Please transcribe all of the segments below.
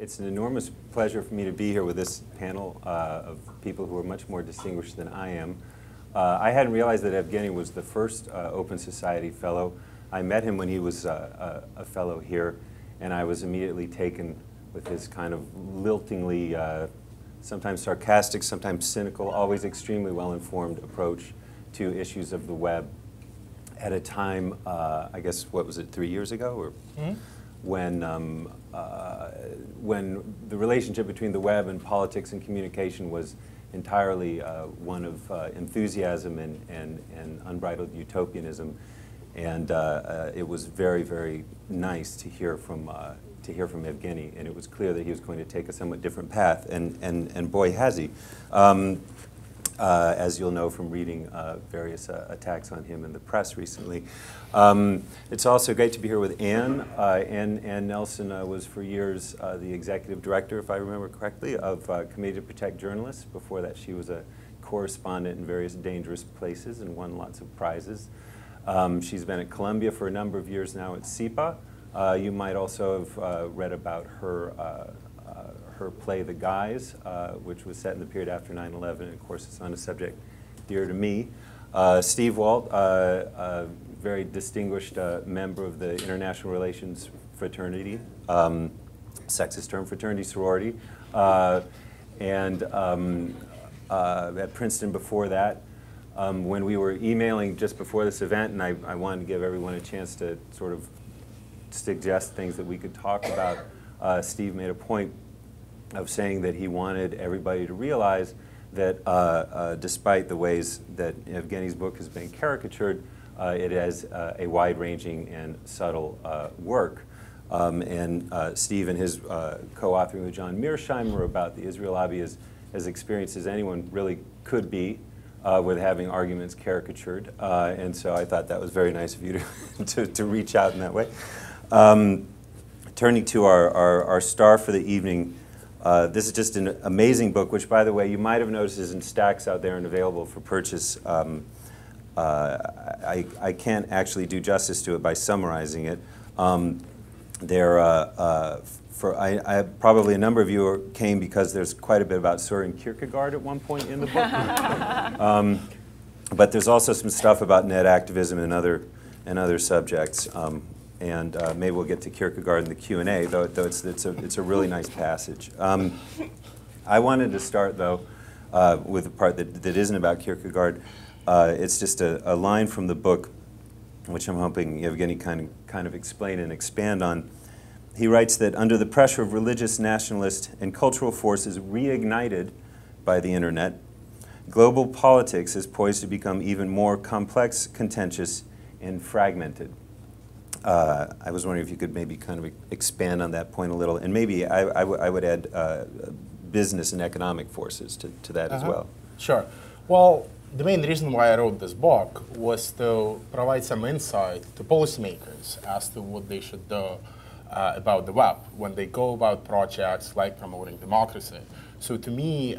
It's an enormous pleasure for me to be here with this panel of people who are much more distinguished than I am. I hadn't realized that Evgeny was the first Open Society Fellow. I met him when he was a fellow here, and I was immediately taken with his kind of liltingly, sometimes sarcastic, sometimes cynical, always extremely well-informed approach to issues of the web at a time, I guess, what was it, 3 years ago? Or when the relationship between the web and politics and communication was entirely one of enthusiasm and unbridled utopianism, and it was very, very nice to hear from Evgeny, and it was clear that he was going to take a somewhat different path, and boy has he. As you'll know from reading various attacks on him in the press recently. It's also great to be here with Ann. Ann Nelson was for years the executive director, if I remember correctly, of Committee to Protect Journalists. Before that, she was a correspondent in various dangerous places and won lots of prizes. She's been at Columbia for a number of years now at CIPA. You might also have read about her play, The Guys, which was set in the period after 9/11, and of course it's on a subject dear to me. Steve Walt, a very distinguished member of the International Relations Fraternity, sexist term, fraternity sorority, and at Princeton before that. When we were emailing just before this event, and I wanted to give everyone a chance to sort of suggest things that we could talk about, Steve made a point of saying that he wanted everybody to realize that despite the ways that Evgeny's book has been caricatured, it has a wide-ranging and subtle work. And Steve and his co-authoring with John Mearsheimer about the Israel lobby is as experienced as anyone really could be with having arguments caricatured. And so I thought that was very nice of you to reach out in that way. Turning to our star for the evening, this is just an amazing book, which, by the way, you might have noticed is in stacks out there and available for purchase. I can't actually do justice to it by summarizing it. Probably a number of you came because there's quite a bit about Søren Kierkegaard at one point in the book. But there's also some stuff about net activism and other subjects. And maybe we'll get to Kierkegaard in the Q&A, though it's a really nice passage. I wanted to start, though, with the part that isn't about Kierkegaard. It's just a line from the book, which I'm hoping Evgeny kind of explain and expand on. He writes that under the pressure of religious, nationalist, and cultural forces reignited by the internet, global politics is poised to become even more complex, contentious, and fragmented. I was wondering if you could maybe kind of expand on that point a little, and maybe I would add business and economic forces to that as well. Sure. Well, the main reason why I wrote this book was to provide some insight to policymakers as to what they should do about the web when they go about projects like promoting democracy. So to me,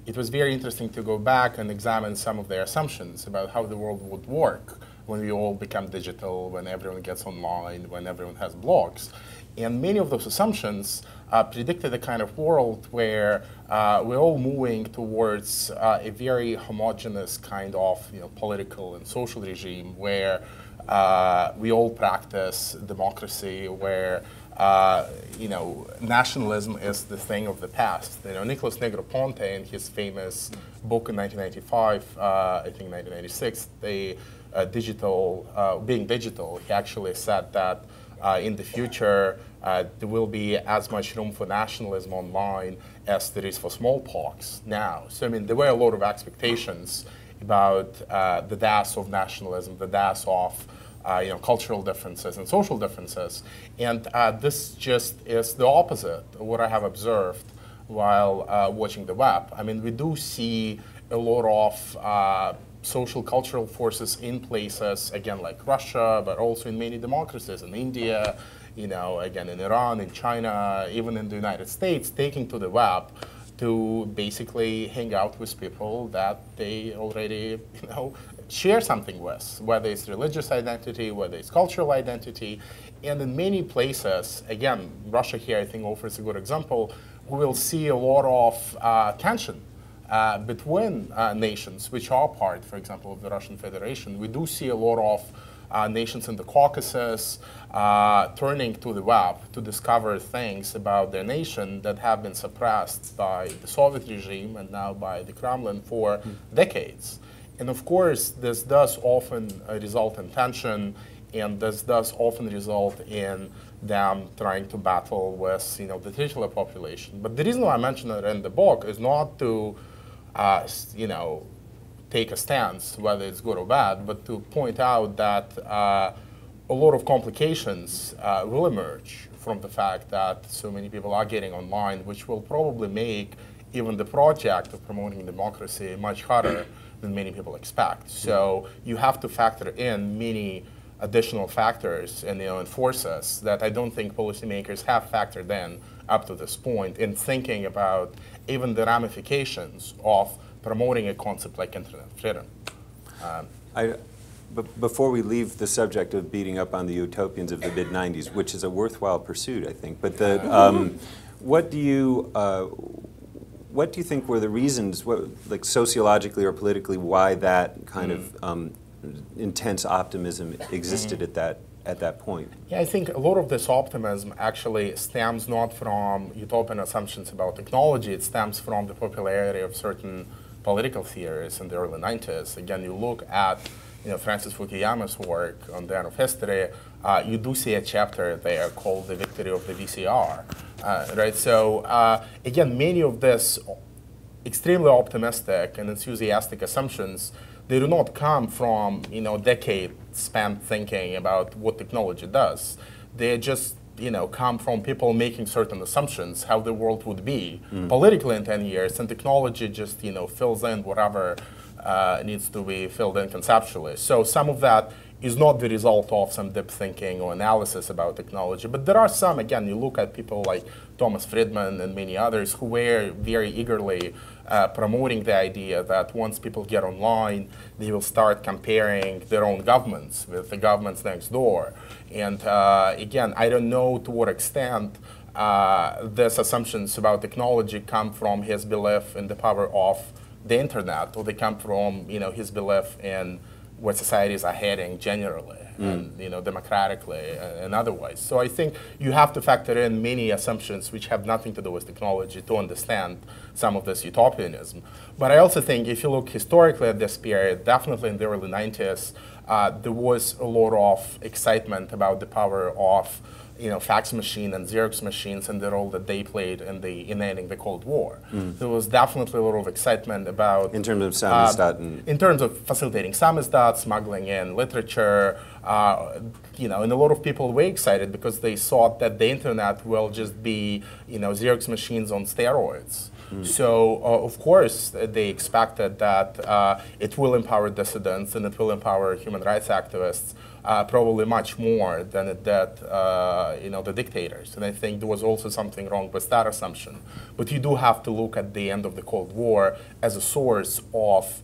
it was very interesting to go back and examine some of their assumptions about how the world would work when we all become digital, when everyone gets online, when everyone has blogs. And many of those assumptions predicted a kind of world where we're all moving towards a very homogeneous kind of political and social regime where we all practice democracy, where nationalism is the thing of the past. Nicholas Negroponte, in his famous book in 1995, I think 1996, Being Digital, he actually said that in the future there will be as much room for nationalism online as there is for smallpox now. So I mean, there were a lot of expectations about the death of nationalism, the death of cultural differences and social differences, and this just is the opposite of what I have observed while watching the web. I mean, we do see a lot of social cultural forces in places, again, like Russia, but also in many democracies, in India, again, in Iran, in China, even in the United States, taking to the web to basically hang out with people that they already, share something with, whether it's religious identity, whether it's cultural identity. And in many places, again, Russia here I think offers a good example, we will see a lot of tension between nations which are part, for example, of the Russian Federation. We do see a lot of nations in the Caucasus turning to the web to discover things about their nation that have been suppressed by the Soviet regime and now by the Kremlin for decades. And of course, this does often result in tension, and this does often result in them trying to battle with, the titular population. But the reason why I mention it in the book is not to, take a stance, whether it's good or bad, but to point out that a lot of complications will emerge from the fact that so many people are getting online, which will probably make even the project of promoting democracy much harder than many people expect. So you have to factor in many additional factors and forces that I don't think policymakers have factored in up to this point in thinking about even the ramifications of promoting a concept like internet freedom. But before we leave the subject of beating up on the utopians of the mid-90s, which is a worthwhile pursuit, I think, but what do you think were the reasons, like sociologically or politically, why that kind of intense optimism existed at that point? Yeah, I think a lot of this optimism actually stems not from utopian assumptions about technology, it stems from the popularity of certain political theories in the early 90s. Again, you look at Francis Fukuyama's work on the end of history, you do see a chapter there called The Victory of the VCR, right? So again, many of these extremely optimistic and enthusiastic assumptions, they do not come from decades spent thinking about what technology does. They just come from people making certain assumptions how the world would be politically in 10 years, and technology just fills in whatever needs to be filled in conceptually. So some of that is not the result of some deep thinking or analysis about technology, but there are some, again, you look at people like Thomas Friedman and many others who were very eagerly promoting the idea that once people get online, they will start comparing their own governments with the governments next door. And again, I don't know to what extent these assumptions about technology come from his belief in the power of the internet, or they come from his belief in where societies are heading generally, and democratically and otherwise. So I think you have to factor in many assumptions which have nothing to do with technology to understand some of this utopianism. But I also think if you look historically at this period, definitely in the early 90s, there was a lot of excitement about the power of fax machine and Xerox machines and the role that they played in ending the Cold War. There was definitely a lot of excitement about... In terms of samizdat in terms of facilitating samizdat, smuggling in literature, and a lot of people were excited because they thought that the internet will just be, Xerox machines on steroids. So, of course, they expected that it will empower dissidents and it will empower human rights activists probably much more than it did, the dictators. And I think there was also something wrong with that assumption. But you do have to look at the end of the Cold War as a source of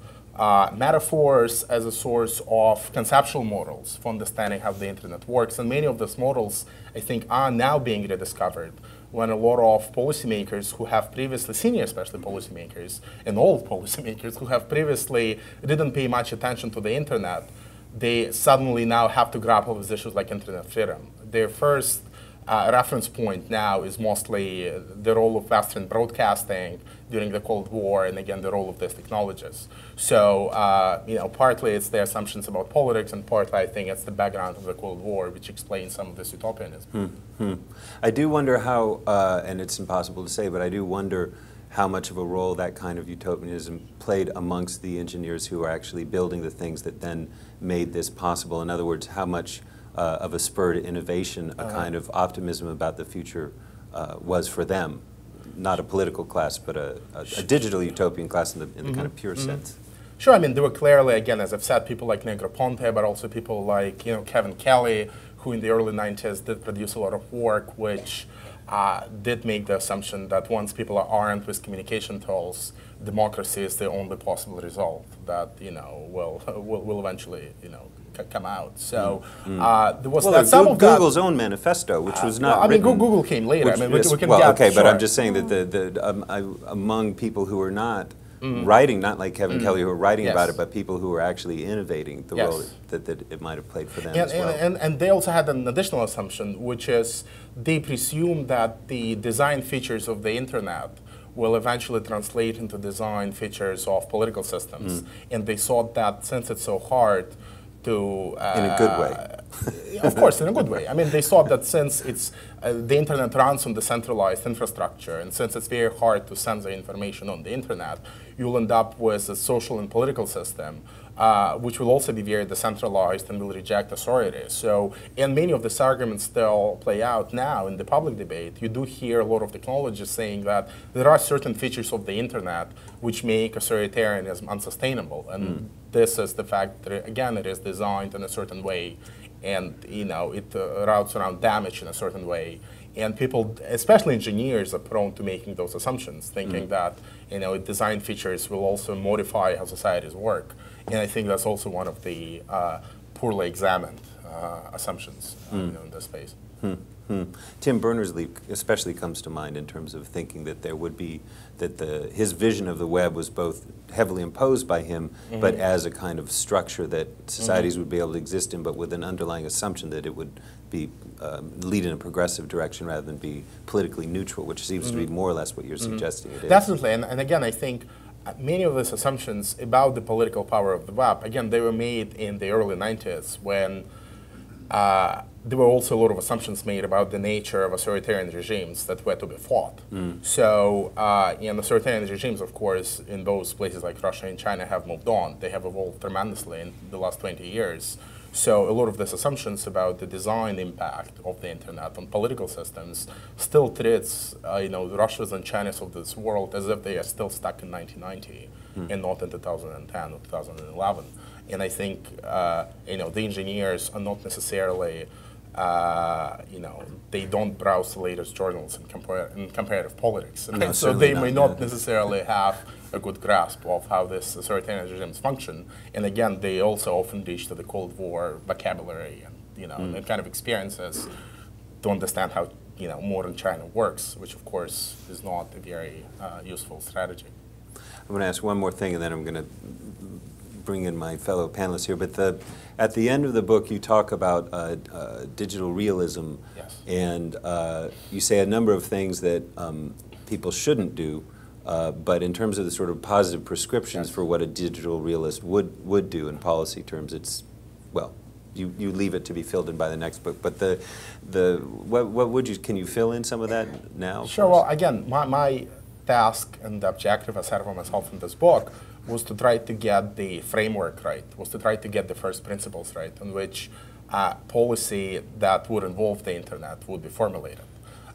metaphors, as a source of conceptual models for understanding how the internet works. And many of those models, I think, are now being rediscovered when a lot of policymakers who have previously, senior especially policymakers, and old policymakers who have previously didn't pay much attention to the internet, they suddenly now have to grapple with issues like internet freedom. Their first reference point now is mostly the role of Western broadcasting during the Cold War, and again, the role of these technologies. So, partly it's the assumptions about politics, and partly I think it's the background of the Cold War, which explains some of this utopianism. I do wonder how, and it's impossible to say, but I do wonder how much of a role that kind of utopianism played amongst the engineers who are actually building the things that then made this possible. In other words, how much of a spur to innovation, a kind of optimism about the future was for them. Not a political class, but a digital utopian class in the kind of pure sense. Sure, I mean, there were clearly, again, as I've said, people like Negroponte, but also people like, Kevin Kelly, who in the early 90s did produce a lot of work, which did make the assumption that once people are armed with communication tools, democracy is the only possible result that will eventually come out. So there was some of that. Google's own manifesto, which was not. I mean, Google came later. I mean, we can well, get, okay, sure. but I'm just saying that among people who are not writing, not like Kevin Kelly, who are writing about it, but people who are actually innovating, the role that it might have played for them as well. And they also had an additional assumption, which is they presume that the design features of the internet will eventually translate into design features of political systems. And they thought that since it's so hard to... in a good way. Of course, in a good way. I mean, they thought that since it's the internet runs on decentralized infrastructure, and since it's very hard to send the information on the internet, you'll end up with a social and political system which will also be very decentralized and will reject authority. So, and many of these arguments still play out now in the public debate. You do hear a lot of technologists saying that there are certain features of the internet which make authoritarianism unsustainable. And this is the fact that, again, it is designed in a certain way, and it routes around damage in a certain way. And people, especially engineers, are prone to making those assumptions, thinking that design features will also modify how societies work. And I think that's also one of the poorly examined assumptions in this space. Tim Berners-Lee especially comes to mind in terms of thinking that there would be, that his vision of the web was both heavily imposed by him, but as a kind of structure that societies would be able to exist in, but with an underlying assumption that it would be lead in a progressive direction rather than be politically neutral, which seems to be more or less what you're suggesting it is. Definitely, and again, I think many of these assumptions about the political power of the web, again, they were made in the early 90s when there were also a lot of assumptions made about the nature of authoritarian regimes that were to be fought. So, and authoritarian regimes, of course, in those places like Russia and China have moved on. They have evolved tremendously in the last 20 years. So a lot of these assumptions about the design impact of the internet on political systems still treats the Russias and Chinas of this world as if they are still stuck in 1990 and not in 2010 or 2011. And I think the engineers are not necessarily they don't browse the latest journals in comparative politics. No, so they may not necessarily have a good grasp of how this authoritarian regimes function. And again, they also often reach to the Cold War vocabulary and and kind of experiences to understand how modern China works, which of course is not a very useful strategy. I'm going to ask one more thing, and then I'm going to bring in my fellow panelists here. But at the end of the book, you talk about digital realism, and you say a number of things that people shouldn't do. But in terms of the sort of positive prescriptions for what a digital realist would do in policy terms, it's, well, you leave it to be filled in by the next book. But what would you, can you fill in some of that now? Sure. Well, again, my task and the objective I set for myself in this book was to try to get the framework right, was to try to get the first principles right, on which policy that would involve the internet would be formulated.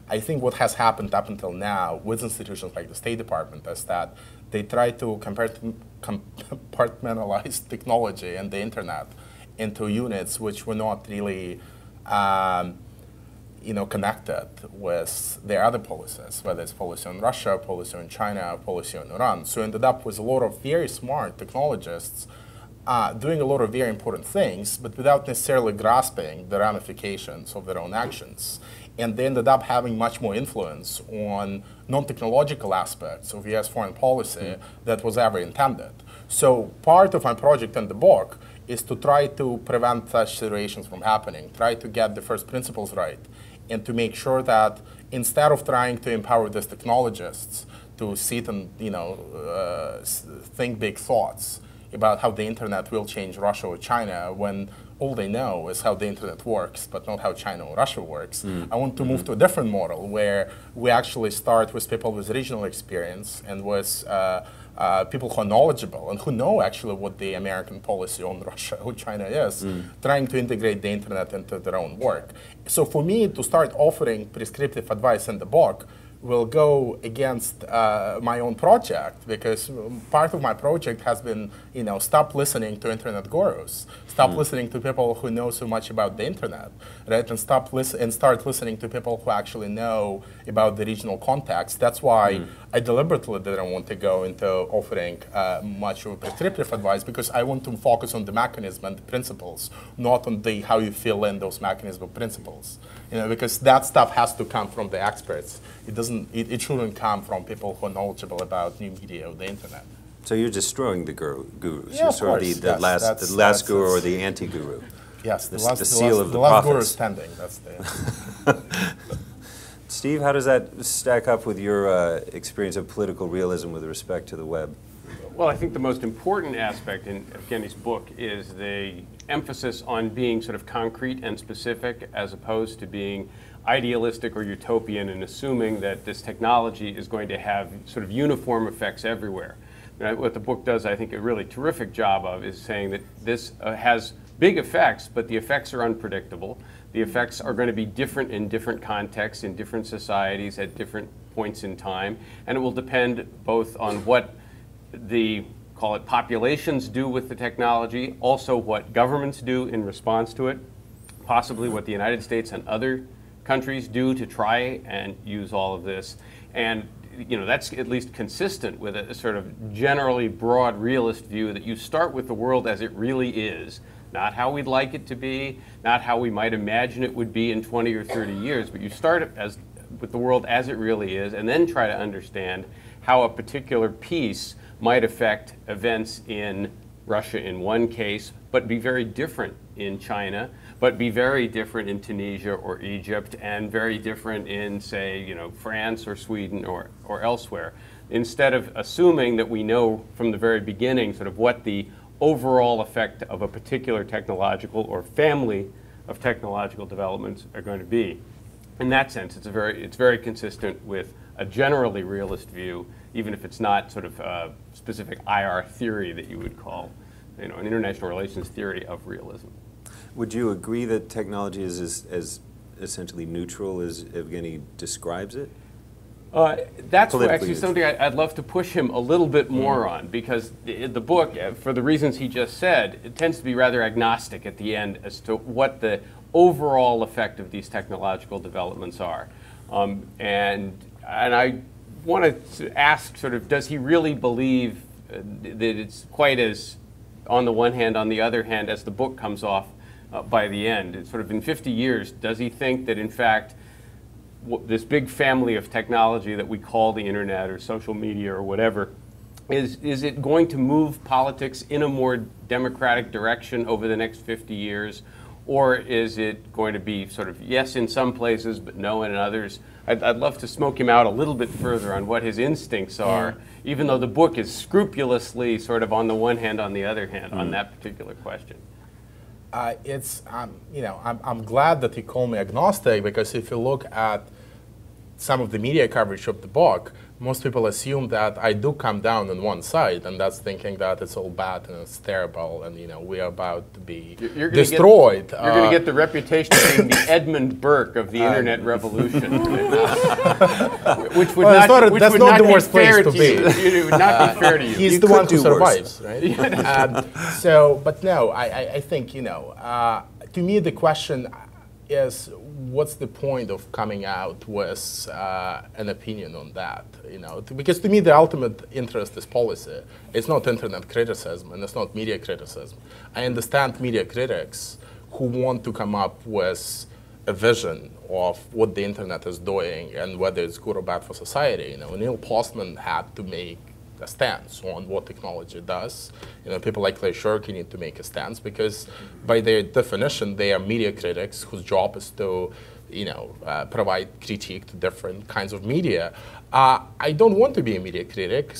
I think what has happened up until now with institutions like the State Department is that they try to compartmentalize technology and the internet into units which were not really connected with their other policies, whether it's policy on Russia, policy on China, policy on Iran. So ended up with a lot of very smart technologists doing a lot of very important things, but without necessarily grasping the ramifications of their own actions. And they ended up having much more influence on non-technological aspects of US foreign policy that was ever intended. So part of my project in the book is to try to prevent such situations from happening, try to get the first principles right, and to make sure that instead of trying to empower these technologists to sit and think big thoughts about how the internet will change Russia or China when all they know is how the internet works, but not how China or Russia works. I want to move to a different model where we actually start with people with regional experience and with people who are knowledgeable and who know actually what the American policy on Russia or China is, trying to integrate the internet into their own work. So for me to start offering prescriptive advice in the book will go against my own project, because part of my project has been, stop listening to internet gurus, stop listening to people who know so much about the internet, right? And start listening to people who actually know about the regional context. That's why I deliberately didn't want to go into offering much of a prescriptive advice because I want to focus on the mechanism and the principles, not on the how you fill in those mechanism principles. You know, because that stuff has to come from the experts. It doesn't. It shouldn't come from people who are knowledgeable about new media or the internet. So you're destroying the gurus. Yeah, you're sort of the last guru or the anti-guru. Yes, the seal of the prophets. Guru is standing. That's the. Steve, how does that stack up with your experience of political realism with respect to the web? Well, I think the most important aspect in Evgeny's book is the emphasis on being sort of concrete and specific as opposed to being idealistic or utopian and assuming that this technology is going to have sort of uniform effects everywhere. What the book does, I think, a really terrific job of is saying that this has big effects, but the effects are unpredictable. The effects are going to be different in different contexts, in different societies, at different points in time, and it will depend both on what the, call it, populations do with the technology, also what governments do in response to it, possibly what the United States and other countries do to try and use all of this. And you know, that's at least consistent with a sort of generally broad realist view that you start with the world as it really is, not how we'd like it to be, not how we might imagine it would be in 20 or 30 years, but you start with the world as it really is and then try to understand how a particular piece might affect events in Russia in one case, but be very different in China, but be very different in Tunisia or Egypt, and very different in, say, you know, France or Sweden or elsewhere. Instead of assuming that we know from the very beginning sort of what the overall effect of a particular technological or family of technological developments are going to be. In that sense, it's very consistent with a generally realist view, even if it's not sort of a specific IR theory that you would call, you know, an international relations theory of realism. Would you agree that technology is as essentially neutral as Evgeny describes it? That's actually something I'd love to push him a little bit more on, because the book, for the reasons he just said, it tends to be rather agnostic at the end as to what the overall effect of these technological developments are. And I wanted to ask, sort of, does he really believe that it's quite as, on the one hand, on the other hand, as the book comes off by the end? It's sort of in 50 years, does he think that, in fact, this big family of technology that we call the internet or social media or whatever, is it going to move politics in a more democratic direction over the next 50 years? Or is it going to be sort of yes in some places, but no in others? I'd love to smoke him out a little bit further on what his instincts are, even though the book is scrupulously sort of on the one hand, on the other hand, on that particular question. You know, I'm glad that he called me agnostic, because if you look at some of the media coverage of the book, most people assume that I do come down on one side, and that's thinking that it's all bad and it's terrible, and you know, we are about to be destroyed. You're going to get the reputation of being the Edmund Burke of the internet revolution, which would not be fair to you. It would not be fair to you. He's the one who survives, right? But no, I think, you know, to me the question is, what's the point of coming out with an opinion on that? You know, because to me the ultimate interest is policy. It's not internet criticism, and it's not media criticism. I understand media critics who want to come up with a vision of what the internet is doing and whether it's good or bad for society. You know, Neil Postman had to make a stance on what technology does. You know, people like Clay Shirky need to make a stance, because by their definition, they are media critics whose job is to, you know, provide critique to different kinds of media. I don't want to be a media critic,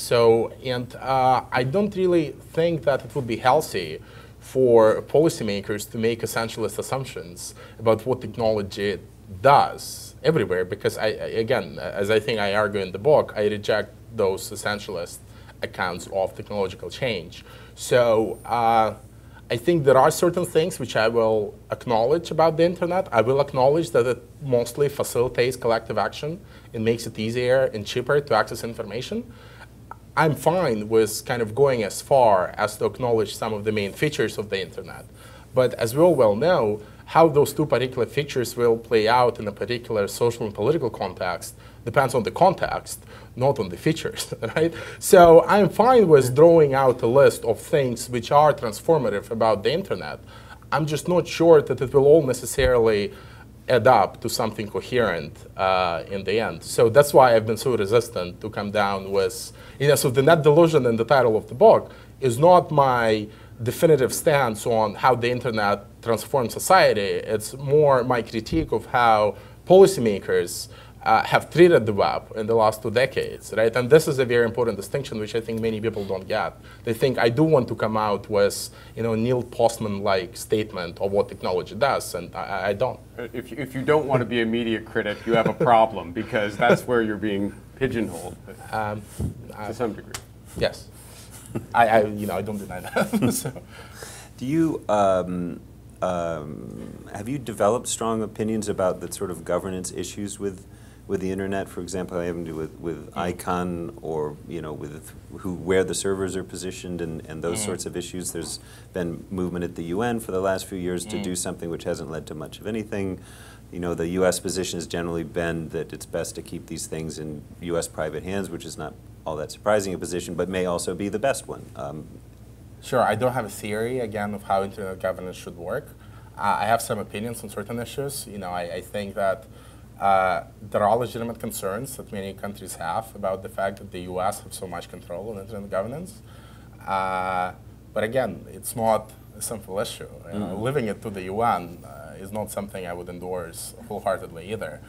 and I don't really think that it would be healthy for policymakers to make essentialist assumptions about what technology does everywhere, because again, as I think I argue in the book, I reject those essentialist accounts of technological change. So I think there are certain things which I will acknowledge about the internet. I will acknowledge that it mostly facilitates collective action. It makes it easier and cheaper to access information. I'm fine with kind of going as far as to acknowledge some of the main features of the internet. But as we all well know, how those two particular features will play out in a particular social and political context depends on the context, not on the features, right? So I'm fine with drawing out a list of things which are transformative about the internet. I'm just not sure that it will all necessarily add up to something coherent in the end. So that's why I've been so resistant to come down with, so the net delusion in the title of the book is not my definitive stance on how the internet transforms society. It's more my critique of how policymakers have treated the web in the last 2 decades, right? And this is a very important distinction, which I think many people don't get. They think I do want to come out with, Neil Postman-like statement of what technology does, and I don't. If you don't want to be a media critic, you have a problem, because that's where you're being pigeonholed to some degree. Yes, I don't deny that. So. Do you have you developed strong opinions about the sort of governance issues with the internet? For example, having to do with ICON, or with where the servers are positioned, and those sorts of issues. There's been movement at the UN for the last few years to do something which hasn't led to much of anything. The U.S. position has generally been that it's best to keep these things in U.S. private hands, which is not all that surprising a position, but may also be the best one. Sure, I don't have a theory, again, of how internet governance should work. I have some opinions on certain issues. I think that there are legitimate concerns that many countries have about the fact that the U.S. have so much control on internet governance. But again, it's not a simple issue. Leaving it to the UN is not something I would endorse wholeheartedly either,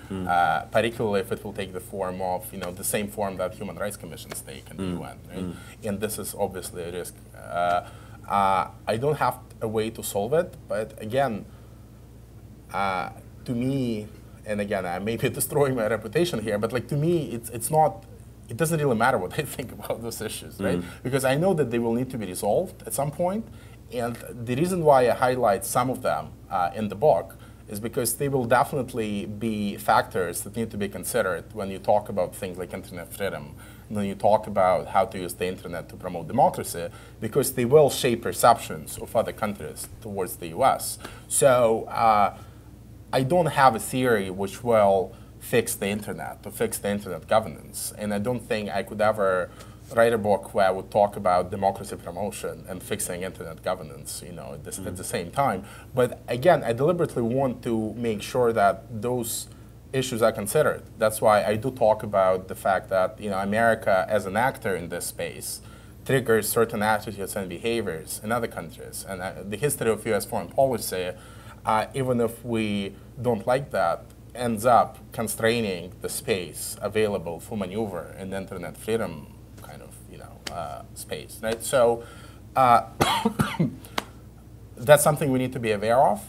particularly if it will take the form of, the same form that human rights commissions take in the UN. Right? And this is obviously a risk. I don't have a way to solve it, but again, to me, and again, I may be destroying my reputation here, but to me, it doesn't really matter what I think about those issues, right? Because I know that they will need to be resolved at some point, and the reason why I highlight some of them in the book is because they will definitely be factors that need to be considered when you talk about things like internet freedom, when you talk about how to use the internet to promote democracy, because they will shape perceptions of other countries towards the US. So I don't have a theory which will fix the internet, to fix the internet governance, and I don't think I could ever write a book where I would talk about democracy promotion and fixing internet governance, at the same time. But again, I deliberately want to make sure that those issues are considered. That's why I do talk about the fact that America as an actor in this space triggers certain attitudes and behaviors in other countries. And the history of US foreign policy, even if we don't like that, ends up constraining the space available for maneuver in the internet freedom kind of space, right? So that's something we need to be aware of,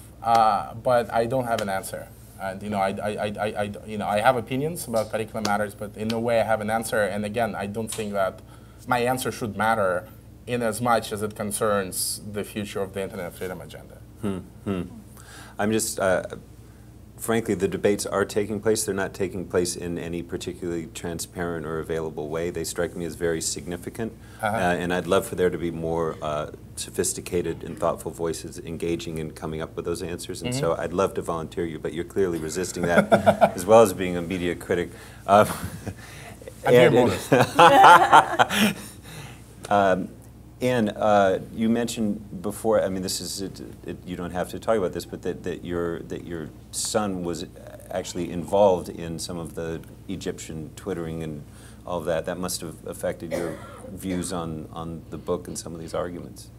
but I don't have an answer. And I have opinions about particular matters, but in no way I have an answer. And again, I don't think that my answer should matter in as much as it concerns the future of the internet freedom agenda. I'm just, frankly, the debates are taking place. They're not taking place in any particularly transparent or available way. They strike me as very significant, and I'd love for there to be more sophisticated and thoughtful voices engaging in coming up with those answers. And so I'd love to volunteer you, but you're clearly resisting that, as well as being a media critic. I'm here bonus. And you mentioned before, I mean, this is, you don't have to talk about this, but that your son was actually involved in some of the Egyptian twittering and all of that. That must have affected your views on the book and some of these arguments.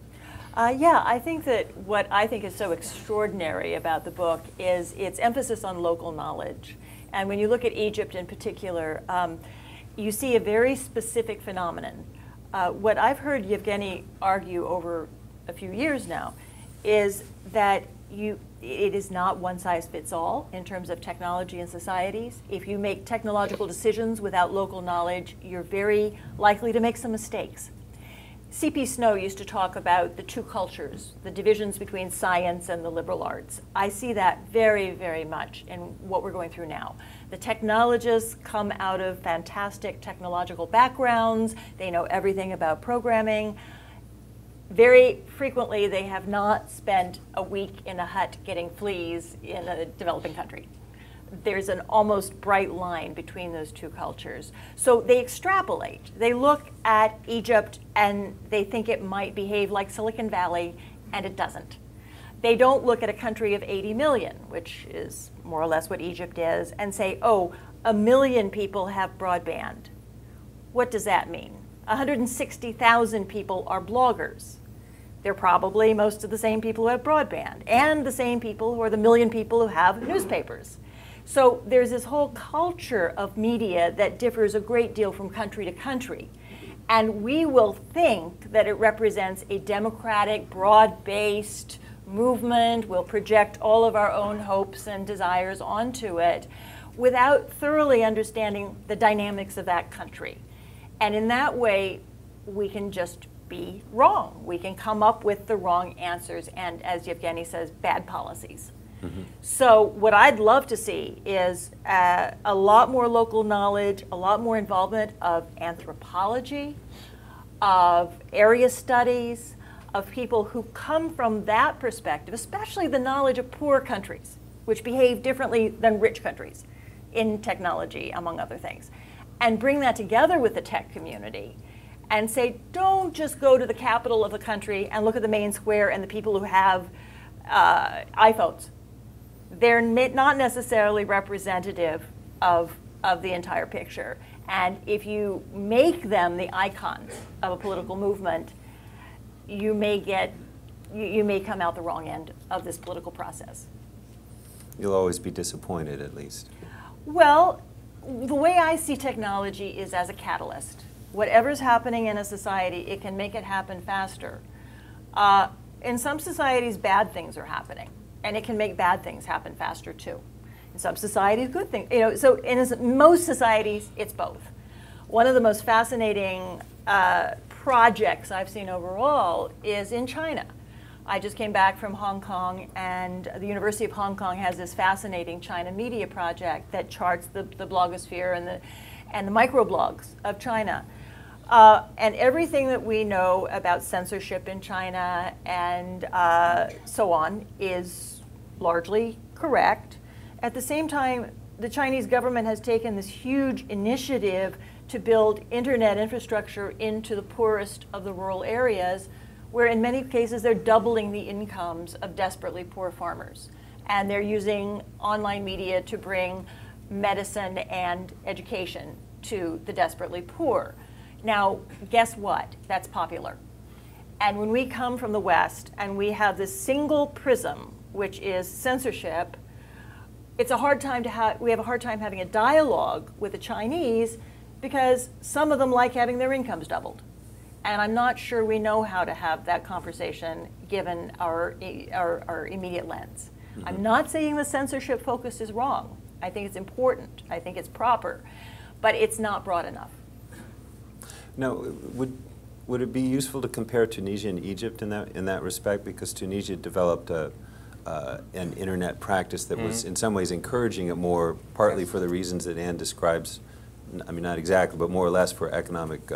Yeah, I think that what I think is so extraordinary about the book is its emphasis on local knowledge. And when you look at Egypt in particular, you see a very specific phenomenon. What I've heard Evgeny argue over a few years now is that it is not one size fits all in terms of technology and societies. If you make technological decisions without local knowledge, you're very likely to make some mistakes. C.P. Snow used to talk about the two cultures, the divisions between science and the liberal arts. I see that very, very much in what we're going through now. The technologists come out of fantastic technological backgrounds. They know everything about programming. very frequently, they have not spent a week in a hut getting fleas in a developing country. There's an almost bright line between those two cultures. So they extrapolate. They look at Egypt and they think it might behave like Silicon Valley, and it doesn't. They don't look at a country of 80 million, which is more or less what Egypt is, and say, oh, 1 million people have broadband. What does that mean? 160,000 people are bloggers. They're probably most of the same people who have broadband, and the same people who are the 1 million people who have newspapers. So there's this whole culture of media that differs a great deal from country to country. And we will think that it represents a democratic, broad-based movement. We'll project all of our own hopes and desires onto it without thoroughly understanding the dynamics of that country. And in that way, we can just be wrong. We can come up with the wrong answers and, as Evgeny says, bad policies. Mm-hmm. So what I'd love to see is a lot more local knowledge, a lot more involvement of anthropology, of area studies, of people who come from that perspective, especially the knowledge of poor countries, which behave differently than rich countries in technology, among other things, and bring that together with the tech community and say, don't just go to the capital of the country and look at the main square and the people who have iPhones. They're not necessarily representative of the entire picture. And if you make them the icons of a political movement, you may come out the wrong end of this political process. You'll always be disappointed, at least. Well, the way I see technology is as a catalyst. Whatever's happening in a society, it can make it happen faster. In some societies, bad things are happening, and it can make bad things happen faster too. In some societies, good things. So in most societies, it's both. One of the most fascinating projects I've seen overall is in China. I just came back from Hong Kong, and the University of Hong Kong has this fascinating China media project that charts the blogosphere and the microblogs of China. And everything that we know about censorship in China and so on is largely correct. At the same time, the Chinese government has taken this huge initiative to build internet infrastructure into the poorest of the rural areas, where in many cases they're doubling the incomes of desperately poor farmers. And they're using online media to bring medicine and education to the desperately poor. Now, guess what? That's popular. And when we come from the West and we have this single prism, which is censorship, we have a hard time having a dialogue with the Chinese because some of them like having their incomes doubled. And I'm not sure we know how to have that conversation given our immediate lens. Mm-hmm. I'm not saying the censorship focus is wrong. I think it's important. I think it's proper. But it's not broad enough. Now, would it be useful to compare Tunisia and Egypt in that respect? Because Tunisia developed an internet practice that was in some ways encouraging it more, partly for the reasons that Anne describes, I mean, not exactly, but more or less for economic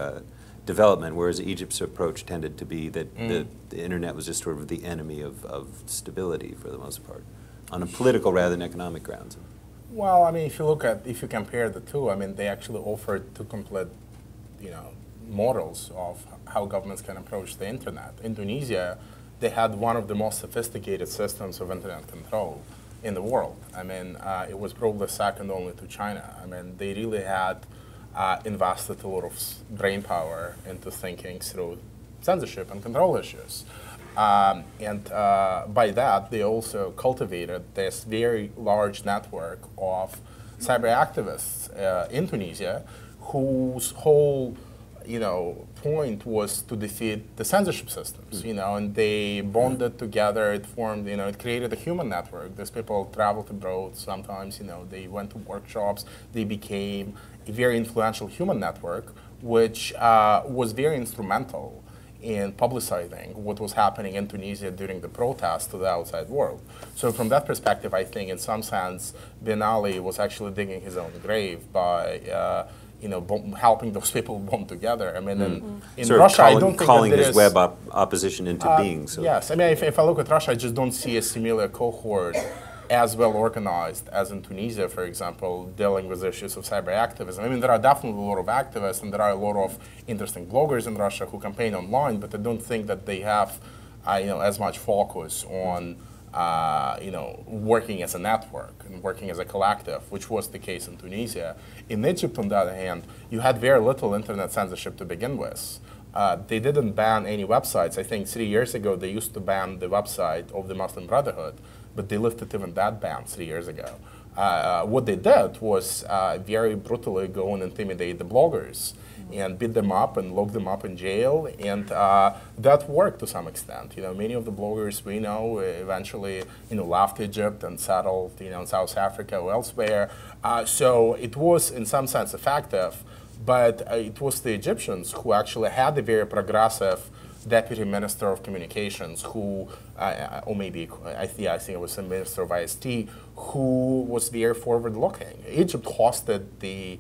development, whereas Egypt's approach tended to be that the internet was just sort of the enemy of stability for the most part, on a political rather than economic grounds. Well, I mean, if you compare the two, I mean, they actually offered two complete, models of how governments can approach the internet. In Tunisia, they had one of the most sophisticated systems of internet control in the world. I mean, it was probably second only to China. I mean, they really had invested a lot of brain power into thinking through censorship and control issues. And by that, they also cultivated this very large network of cyber activists in Tunisia whose whole point was to defeat the censorship systems, and they bonded together, it formed, it created a human network. These people traveled abroad sometimes, they went to workshops, they became a very influential human network, which was very instrumental in publicizing what was happening in Tunisia during the protests to the outside world. So from that perspective, I think in some sense, Ben Ali was actually digging his own grave by helping those people bond together. I mean, in sort Russia, of I don't think calling that there his is, web opposition into being. So. Yes, I mean, if I look at Russia, I just don't see a similar cohort as well organized as in Tunisia, for example, dealing with issues of cyber activism. I mean, there are definitely a lot of activists, and there are a lot of interesting bloggers in Russia who campaign online, but I don't think that they have, as much focus on, working as a network and working as a collective, which was the case in Tunisia. In Egypt, on the other hand, you had very little internet censorship to begin with. They didn't ban any websites. I think 3 years ago they used to ban the website of the Muslim Brotherhood, but they lifted even that ban 3 years ago. What they did was very brutally go and intimidate the bloggers and beat them up and lock them up in jail, and that worked to some extent. Many of the bloggers we know eventually, left Egypt and settled, in South Africa or elsewhere. So it was, in some sense, effective, but it was the Egyptians who actually had a very progressive Deputy Minister of Communications who, or maybe, I think it was a Minister of IST, who was very forward-looking. Egypt hosted the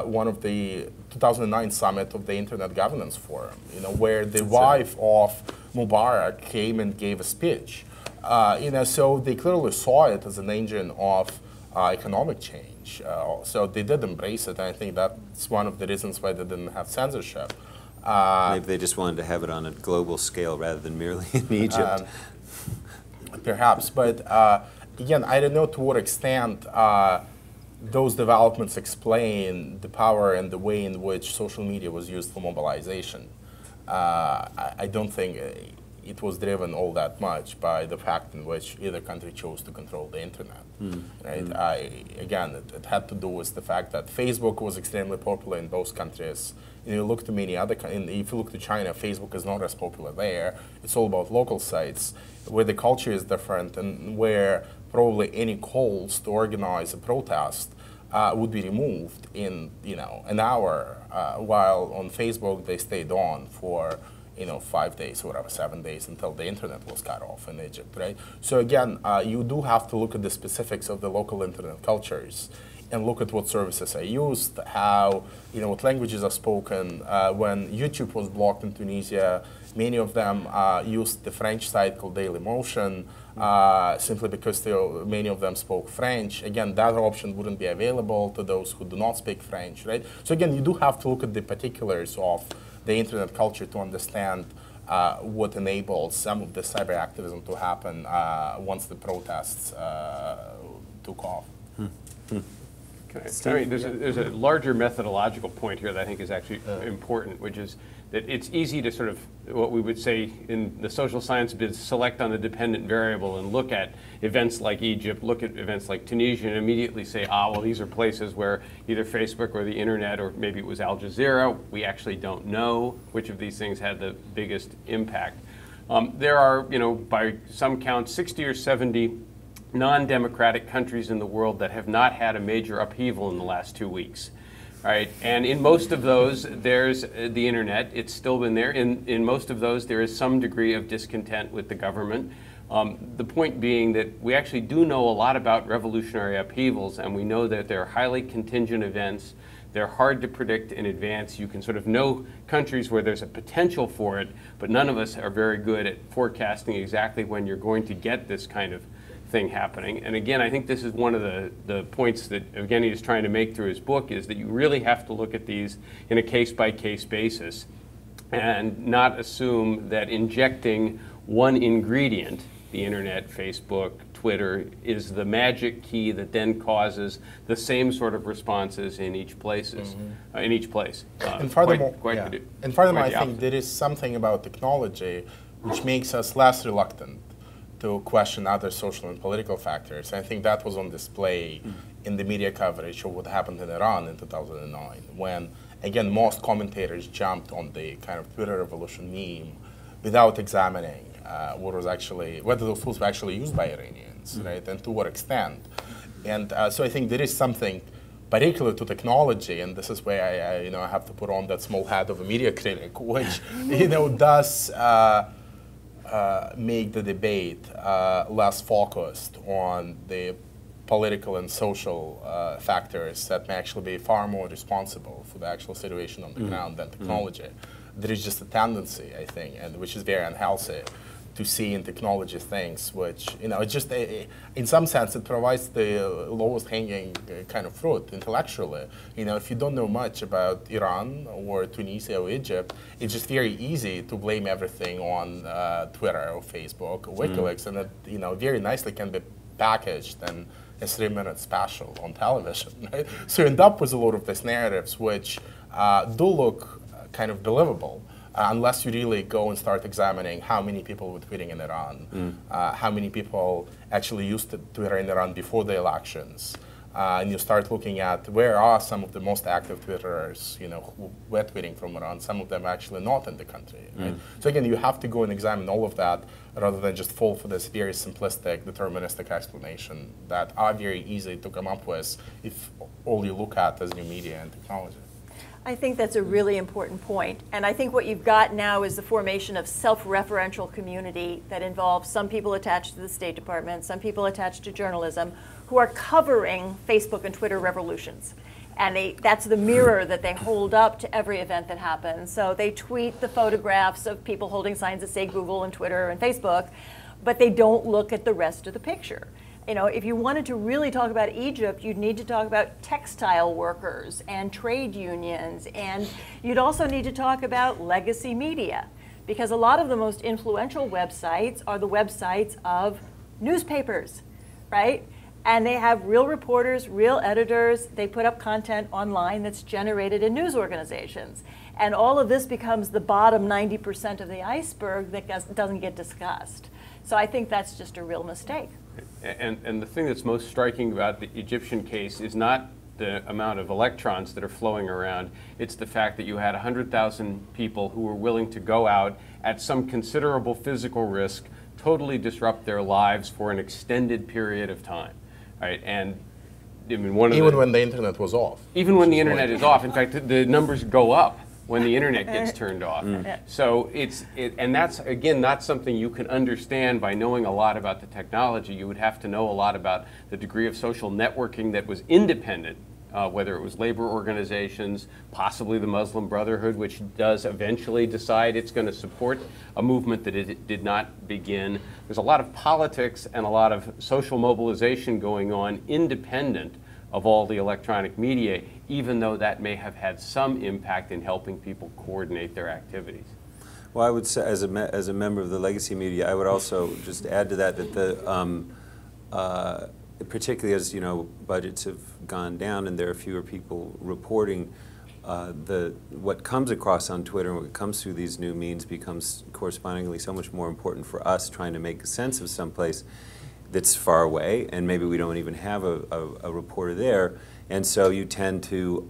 one of the 2009 summit of the Internet Governance Forum, where the wife of Mubarak came and gave a speech. So they clearly saw it as an engine of economic change. So they did embrace it, and I think that's one of the reasons why they didn't have censorship. Maybe they just wanted to have it on a global scale rather than merely in Egypt. Perhaps, but again, I don't know to what extent those developments explain the power and the way in which social media was used for mobilization. I don't think it was driven all that much by the fact in which either country chose to control the internet. Right? Again, it had to do with the fact that Facebook was extremely popular in both countries. You look to many other, if you look to China, Facebook is not as popular there. It's all about local sites where the culture is different and where probably any calls to organize a protest would be removed in an hour, while on Facebook they stayed on for 5 days or whatever, 7 days until the internet was cut off in Egypt, right? So again, you do have to look at the specifics of the local internet cultures and look at what services are used, how, what languages are spoken. When YouTube was blocked in Tunisia, many of them used the French site called Dailymotion, simply because many of them spoke French. Again, that option wouldn't be available to those who do not speak French, right? So again, you do have to look at the particulars of the internet culture to understand what enabled some of the cyber activism to happen once the protests took off. There's a larger methodological point here that I think is actually important, which is that it's easy to sort of, what we would say in the social science biz, select on the dependent variable and look at events like Egypt, look at events like Tunisia, and immediately say, well, these are places where either Facebook or the internet, or maybe it was Al Jazeera, we actually don't know which of these things had the biggest impact. There are, by some counts, 60 or 70 non-democratic countries in the world that have not had a major upheaval in the last 2 weeks. Right? And in most of those, there's the internet. It's still been there. In most of those, there is some degree of discontent with the government. The point being that we actually do know a lot about revolutionary upheavals, and we know that they're highly contingent events. They're hard to predict in advance. You can sort of know countries where there's a potential for it, but none of us are very good at forecasting exactly when you're going to get this kind of thing happening. And again, I think this is one of the points that Evgeny is trying to make through his book, is that you really have to look at these in a case-by-case basis and not assume that injecting one ingredient, the internet, Facebook, Twitter, is the magic key that then causes the same sort of responses in each places, in each place. And furthermore, I think there is something about technology which makes us less reluctant to question other social and political factors. I think that was on display in the media coverage of what happened in Iran in 2009, when, again, most commentators jumped on the kind of Twitter revolution meme without examining whether those tools were actually used by Iranians, right, and to what extent. And so I think there is something particular to technology, and this is where I have to put on that small hat of a media critic, which does make the debate less focused on the political and social factors that may actually be far more responsible for the actual situation on the ground than technology. There is just a tendency, I think, and which is very unhealthy, to see in technology things which, it just, in some sense, it provides the lowest hanging kind of fruit intellectually. If you don't know much about Iran or Tunisia or Egypt, it's just very easy to blame everything on Twitter or Facebook or WikiLeaks, and it, very nicely can be packaged and a 3-minute special on television, right? So you end up with a lot of these narratives which do look kind of believable, unless you really go and start examining how many people were tweeting in Iran, how many people actually used Twitter in Iran before the elections, and you start looking at where are some of the most active Twitterers, who were tweeting from Iran. Some of them actually not in the country. Right? So again, you have to go and examine all of that rather than just fall for this very simplistic, deterministic explanation that are very easy to come up with if all you look at is new media and technology. I think that's a really important point. And I think what you've got now is the formation of self-referential community that involves some people attached to the State Department, some people attached to journalism, who are covering Facebook and Twitter revolutions. And that's the mirror that they hold up to every event that happens. So they tweet the photographs of people holding signs that say Google and Twitter and Facebook, but they don't look at the rest of the picture. If you wanted to really talk about Egypt, you'd need to talk about textile workers and trade unions, and you'd also need to talk about legacy media, because a lot of the most influential websites are the websites of newspapers, right? And they have real reporters, real editors. They put up content online that's generated in news organizations. And all of this becomes the bottom 90% of the iceberg that doesn't get discussed. So I think that's just a real mistake. And the thing that's most striking about the Egyptian case is not the amount of electrons that are flowing around. It's the fact that you had 100,000 people who were willing to go out at some considerable physical risk, totally disrupt their lives for an extended period of time. Right? And I mean, when the internet was off. Even when the internet is off. In fact, the numbers go up when the internet gets turned off. So and that's, again, not something you can understand by knowing a lot about the technology. You would have to know a lot about the degree of social networking that was independent, whether it was labor organizations, possibly the Muslim Brotherhood, which does eventually decide it's going to support a movement that it did not begin. There's a lot of politics and a lot of social mobilization going on independent of all the electronic media, even though that may have had some impact in helping people coordinate their activities. Well, I would say, as a member of the legacy media, I would also just add to that particularly as budgets have gone down and there are fewer people reporting, what comes across on Twitter and what comes through these new means becomes correspondingly so much more important for us trying to make sense of someplace that's far away, and maybe we don't even have a reporter there, and so you tend to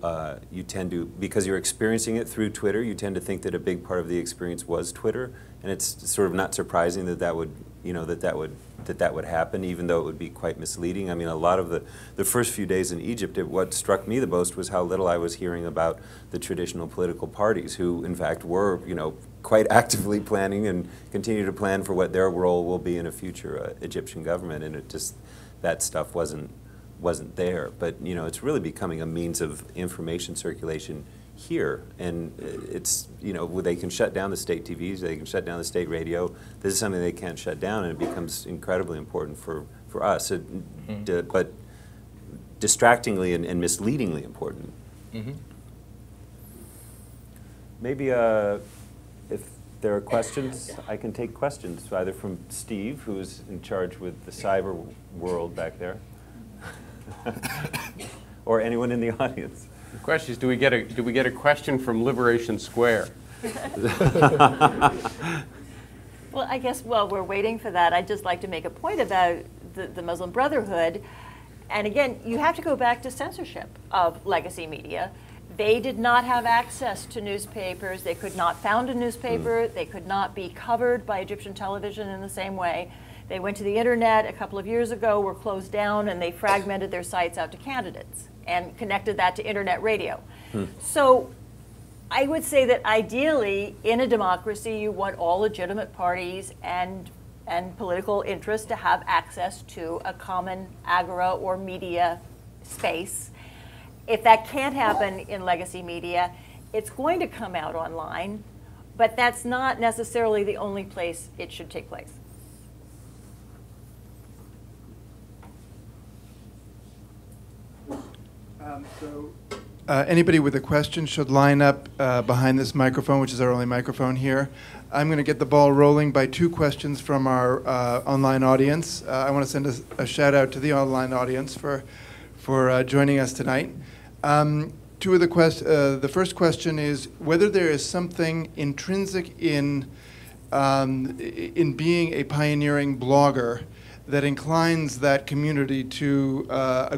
because you're experiencing it through Twitter, you tend to think that a big part of the experience was Twitter, and it's sort of not surprising that would happen, even though it would be quite misleading. I mean, a lot of the first few days in Egypt, what struck me the most was how little I was hearing about the traditional political parties, who in fact were quite actively planning and continue to plan for what their role will be in a future Egyptian government, and it just, that stuff wasn't there. But it's really becoming a means of information circulation here, and it's they can shut down the state TVs, they can shut down the state radio. This is something they can't shut down, and it becomes incredibly important for us, but distractingly and misleadingly important. Maybe if there are questions, I can take questions either from Steve, who's in charge with the cyber world back there, or anyone in the audience. The question is, do we get a question from Liberation Square? Well, I guess while we're waiting for that, I'd just like to make a point about the Muslim Brotherhood. And again, you have to go back to censorship of legacy media. They did not have access to newspapers. They could not found a newspaper. They could not be covered by Egyptian television in the same way. They went to the internet a couple of years ago, were closed down, and they fragmented their sites out to candidates and connected that to internet radio. So I would say that ideally, in a democracy, you want all legitimate parties and and political interest to have access to a common agora or media space. If that can't happen in legacy media, it's going to come out online, but that's not necessarily the only place it should take place. Anybody with a question should line up behind this microphone, which is our only microphone here. I'm going to get the ball rolling by 2 questions from our online audience. I want to send a shout out to the online audience for joining us tonight. Two of the first question is whether there is something intrinsic in being a pioneering blogger that inclines that community to a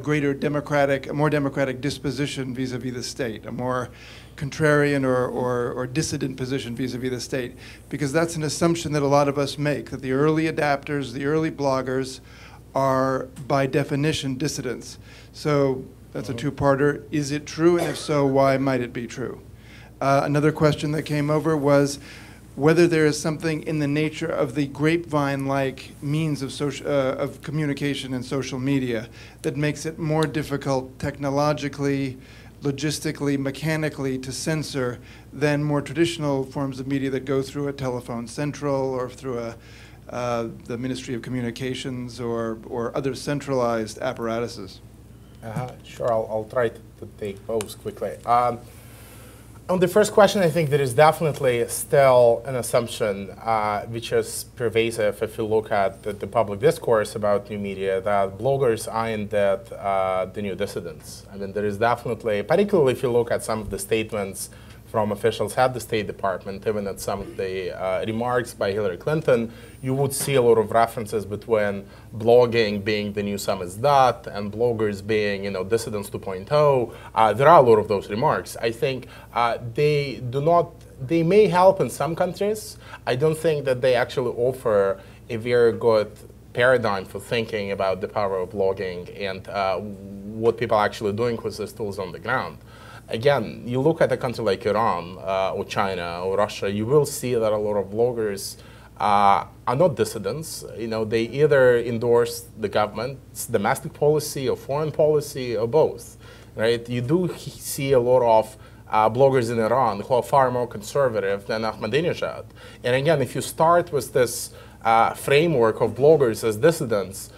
more democratic disposition vis-a-vis the state, a more contrarian or dissident position vis-a-vis the state, because that's an assumption that a lot of us make, that the early adapters, the early bloggers, are by definition dissidents. So that's a two-parter. Is it true, and if so, why might it be true? Another question that came over was whether there is something in the nature of the grapevine-like means of communication and social media that makes it more difficult technologically, logistically, mechanically to censor than more traditional forms of media that go through a telephone central or through the Ministry of Communications or other centralized apparatuses. Sure, I'll try to take both quickly. On the first question, I think there is definitely still an assumption which is pervasive if you look at the public discourse about new media, that bloggers aren't the new dissidents. I mean, there is definitely, particularly if you look at some of the statements from officials at the State Department, even at some of the remarks by Hillary Clinton, you would see a lot of references between blogging being the new samizdat and bloggers being, dissidents 2.0. There are a lot of those remarks. I think they may help in some countries. I don't think that they actually offer a very good paradigm for thinking about the power of blogging and what people are actually doing with these tools on the ground. Again, you look at a country like Iran or China or Russia, you will see that a lot of bloggers are not dissidents. They either endorse the government's domestic policy or foreign policy or both, right? You do see a lot of bloggers in Iran who are far more conservative than Ahmadinejad. And again, if you start with this framework of bloggers as dissidents,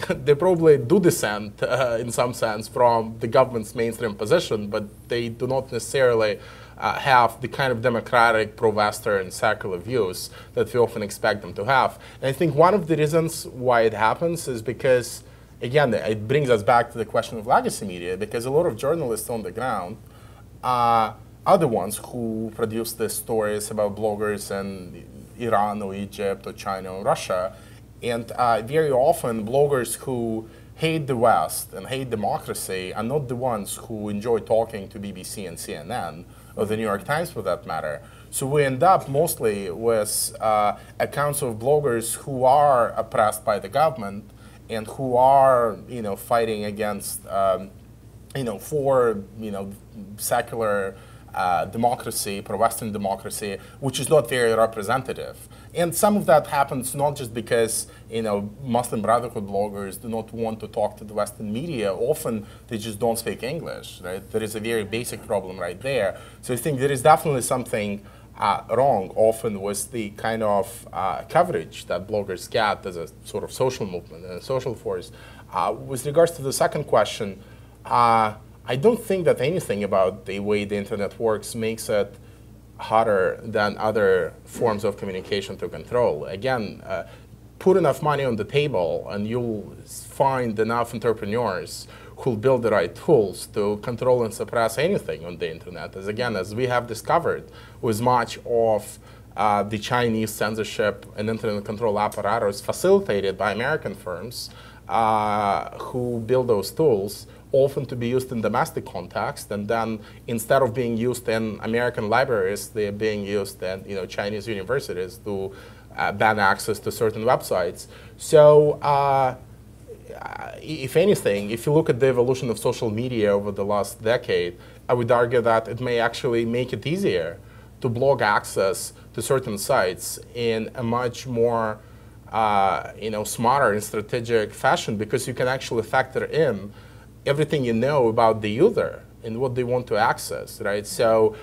they probably do dissent in some sense from the government's mainstream position, but they do not necessarily have the kind of democratic, pro-Western, secular views that we often expect them to have. And I think one of the reasons why it happens is because, again, it brings us back to the question of legacy media, because a lot of journalists on the ground are the ones who produce these stories about bloggers in Iran or Egypt or China or Russia. And very often, bloggers who hate the West and hate democracy are not the ones who enjoy talking to BBC and CNN, or the New York Times for that matter. So we end up mostly with accounts of bloggers who are oppressed by the government and who are, fighting against, for, secular democracy, pro-Western democracy, which is not very representative. And some of that happens not just because, Muslim Brotherhood bloggers do not want to talk to the Western media. Often they just don't speak English, right? There is a very basic problem right there. So I think there is definitely something wrong often with the kind of coverage that bloggers get as a sort of social movement and a social force. With regards to the second question, I don't think that anything about the way the internet works makes it harder than other forms of communication to control. Again, put enough money on the table and you'll find enough entrepreneurs who'll build the right tools to control and suppress anything on the internet. As we have discovered with much of the Chinese censorship and internet control apparatus facilitated by American firms who build those tools, often to be used in domestic context, and then instead of being used in American libraries, they're being used in Chinese universities to ban access to certain websites. So if anything, if you look at the evolution of social media over the last decade, I would argue that it may actually make it easier to block access to certain sites in a much more smarter and strategic fashion, because you can actually factor in everything you know about the user and what they want to access, right? So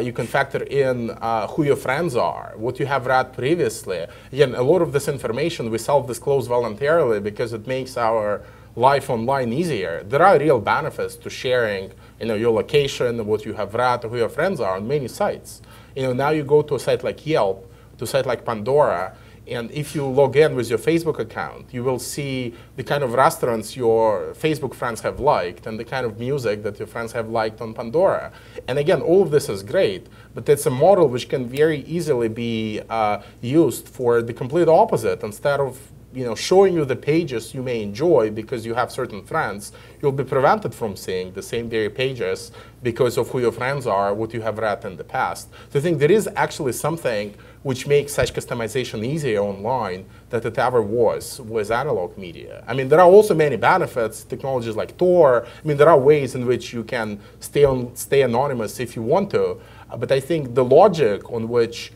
you can factor in who your friends are, what you have read previously. Again, a lot of this information we self-disclose voluntarily because it makes our life online easier. There are real benefits to sharing, your location, what you have read, or who your friends are on many sites. Now you go to a site like Yelp, to a site like Pandora, and if you log in with your Facebook account, you will see the kind of restaurants your Facebook friends have liked and the kind of music that your friends have liked on Pandora. And again, all of this is great, but it's a model which can very easily be used for the complete opposite. Instead of showing you the pages you may enjoy because you have certain friends, you'll be prevented from seeing the same very pages because of who your friends are, what you have read in the past. So I think there is actually something which makes such customization easier online than it ever was with analog media. I mean, there are also many benefits, technologies like Tor. I mean, there are ways in which you can stay anonymous if you want to. But I think the logic on which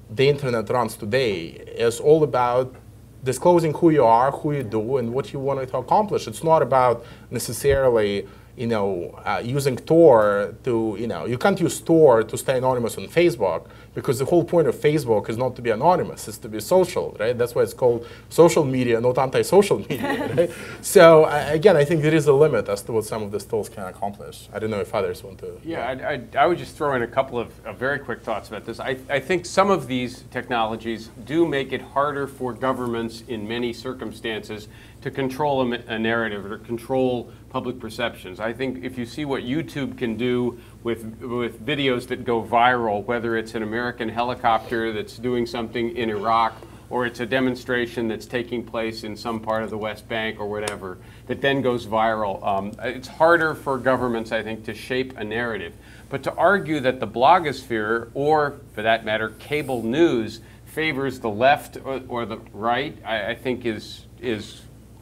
the internet runs today is all about disclosing who you are, who you do, and what you want to accomplish. It's not about necessarily, using Tor to, you can't use Tor to stay anonymous on Facebook, because the whole point of Facebook is not to be anonymous, it's to be social, right? That's why it's called social media, not anti-social media, right? So again, I think there is a limit as to what some of these tools can accomplish. I don't know if others want to. Yeah, I would just throw in a couple of very quick thoughts about this. I think some of these technologies do make it harder for governments in many circumstances to control a narrative or control public perceptions. I think if you see what YouTube can do with videos that go viral, whether it's an American helicopter that's doing something in Iraq, or it's a demonstration that's taking place in some part of the West Bank or whatever, that then goes viral. It's harder for governments, I think, to shape a narrative. But to argue that the blogosphere, or for that matter, cable news, favors the left or the right, I think is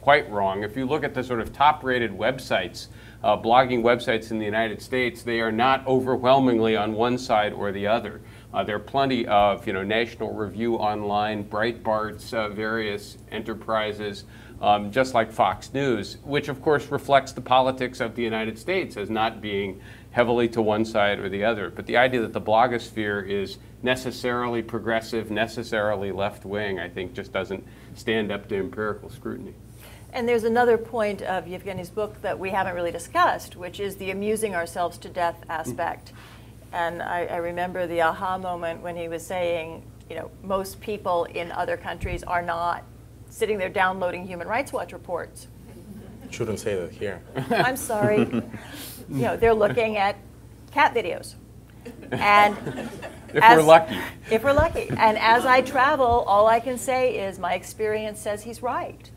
quite wrong. If you look at the sort of top-rated websites, blogging websites in the United States, they are not overwhelmingly on one side or the other. There are plenty of, National Review Online, Breitbart's various enterprises, just like Fox News, which of course reflects the politics of the United States as not being heavily to one side or the other. But the idea that the blogosphere is necessarily progressive, necessarily left-wing, I think just doesn't stand up to empirical scrutiny. And there's another point of Evgeny's book that we haven't really discussed, which is the amusing ourselves to death aspect. And I remember the aha moment when he was saying, most people in other countries are not sitting there downloading Human Rights Watch reports. Shouldn't say that here. I'm sorry. They're looking at cat videos. And if we're lucky. If we're lucky. And as I travel, all I can say is my experience says he's right.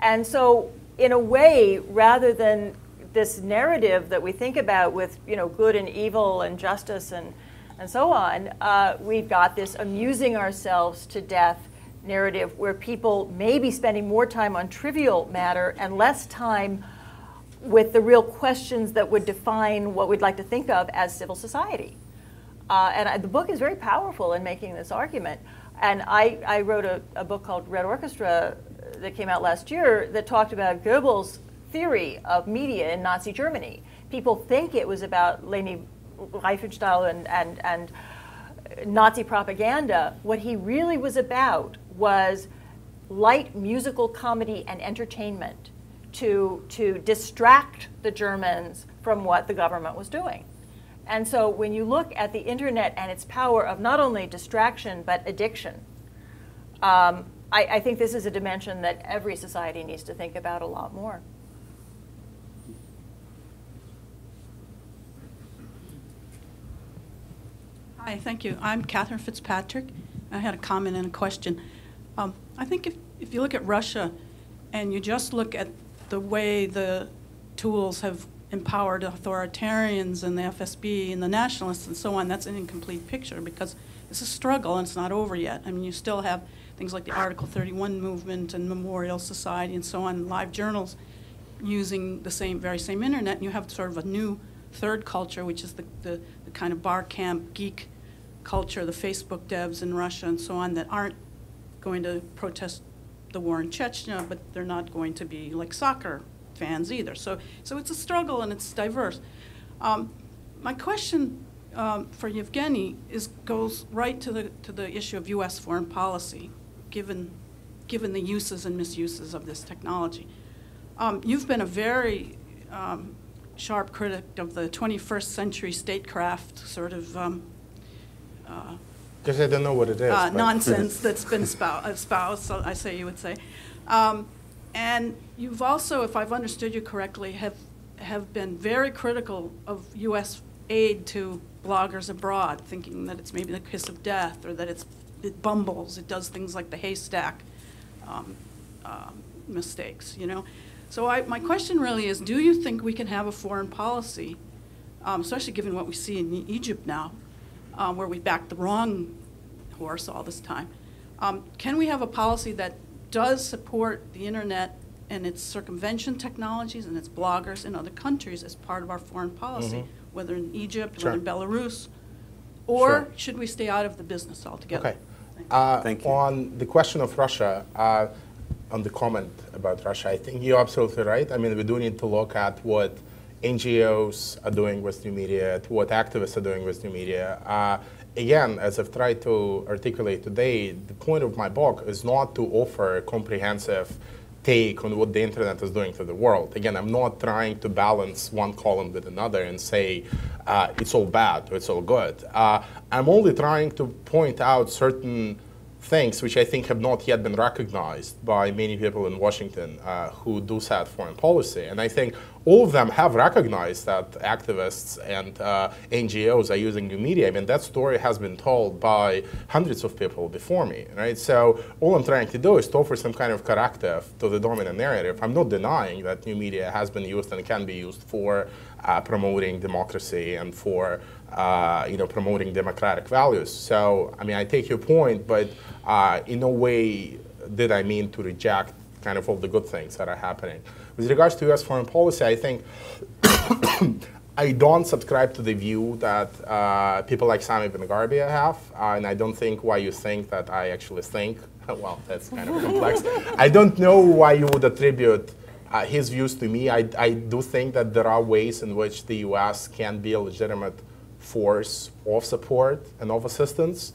And so, in a way, rather than this narrative that we think about with, good and evil and justice and so on, we've got this amusing ourselves to death narrative where people may be spending more time on trivial matter and less time with the real questions that would define what we'd like to think of as civil society. And the book is very powerful in making this argument. And I wrote a book called Red Orchestra that came out last year that talked about Goebbels' theory of media in Nazi Germany. People think it was about Leni Riefenstahl and Nazi propaganda. What he really was about was light musical comedy and entertainment to distract the Germans from what the government was doing. And so when you look at the internet and its power of not only distraction but addiction, I think this is a dimension that every society needs to think about a lot more. Hi, thank you. I'm Catherine Fitzpatrick. I had a comment and a question. I think if you look at Russia and you just look at the way the tools have empowered authoritarians and the FSB and the nationalists and so on, that's an incomplete picture because it's a struggle and it's not over yet. I mean, you still have things like the Article 31 movement and Memorial Society and so on, live journals using the very same internet, and you have sort of a new third culture, which is the kind of bar camp geek culture, the Facebook devs in Russia and so on, that aren't going to protest the war in Chechnya, but they're not going to be like soccer fans either. So it's a struggle and it's diverse. My question for Evgeny goes right to the issue of U.S. foreign policy, given the uses and misuses of this technology. You've been a very sharp critic of the 21st century statecraft sort of because I don't know what it is. Nonsense that's been espoused, so I say you would say. And you've also, if I've understood you correctly, have been very critical of U.S. aid to bloggers abroad, thinking that it's maybe the kiss of death, or that it bumbles, it does things like the haystack mistakes, you know? So my question really is, do you think we can have a foreign policy, especially given what we see in Egypt now, where we back the wrong horse all this time? Can we have a policy that does support the internet and its circumvention technologies and its bloggers in other countries as part of our foreign policy, whether in Egypt or in Belarus? Or should we stay out of the business altogether? Okay. Thank you. On the question of Russia, on the comment about Russia, I think you're absolutely right. I mean, we do need to look at what NGOs are doing with new media, at what activists are doing with new media. Again, as I've tried to articulate today, the point of my book is not to offer a comprehensive take on what the internet is doing to the world. Again, I'm not trying to balance one column with another and say it's all bad or it's all good. I'm only trying to point out certain things which I think have not yet been recognized by many people in Washington who do set foreign policy. And I think all of them have recognized that activists and NGOs are using new media. I mean, that story has been told by hundreds of people before me, right? So all I'm trying to do is to offer some kind of corrective to the dominant narrative. I'm not denying that new media has been used and can be used for promoting democracy and for promoting democratic values. So, I mean, I take your point, but in no way did I mean to reject kind of all the good things that are happening. With regards to U.S. foreign policy, I think I don't subscribe to the view that people like Sami Ben-Garbia have, and I don't think why you think that I actually think. Well, that's kind of complex. I don't know why you would attribute his views to me. I do think that there are ways in which the U.S. can be a legitimate force of support and of assistance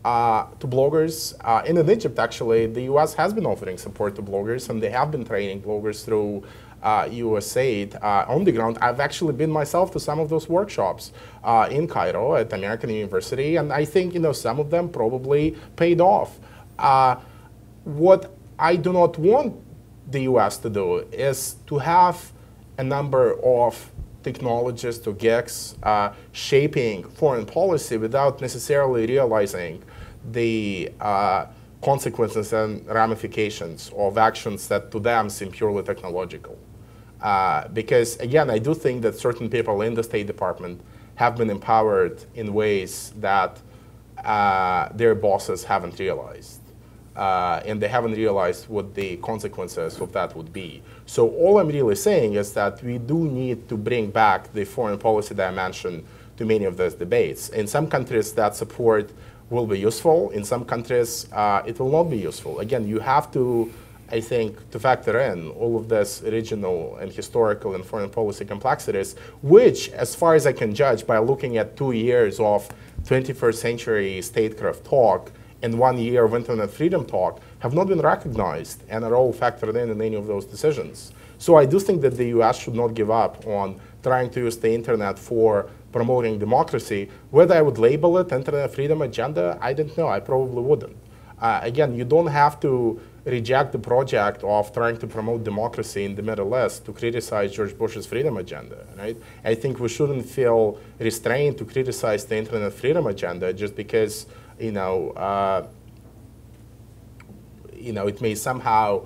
to bloggers. And in Egypt, actually, the U.S. has been offering support to bloggers, and they have been training bloggers through USAID on the ground. I've actually been myself to some of those workshops in Cairo at American University, and I think some of them probably paid off. What I do not want the U.S. to do is to have a number of technologists or geeks shaping foreign policy without necessarily realizing the consequences and ramifications of actions that to them seem purely technological. Because, again, I do think that certain people in the State Department have been empowered in ways that their bosses haven't realized. And they haven't realized what the consequences of that would be. So all I'm really saying is that we do need to bring back the foreign policy dimension to many of those debates. In some countries, that support will be useful. In some countries, it will not be useful. Again, you have to, I think, to factor in all of this regional and historical and foreign policy complexities, which, as far as I can judge by looking at 2 years of 21st century statecraft talk, and 1 year of internet freedom talk, have not been recognized and are all factored in any of those decisions. So I do think that the US should not give up on trying to use the internet for promoting democracy. Whether I would label it internet freedom agenda, I don't know. I probably wouldn't. Again, you don't have to reject the project of trying to promote democracy in the Middle East to criticize George Bush's freedom agenda, right? I think we shouldn't feel restrained to criticize the internet freedom agenda just because it may somehow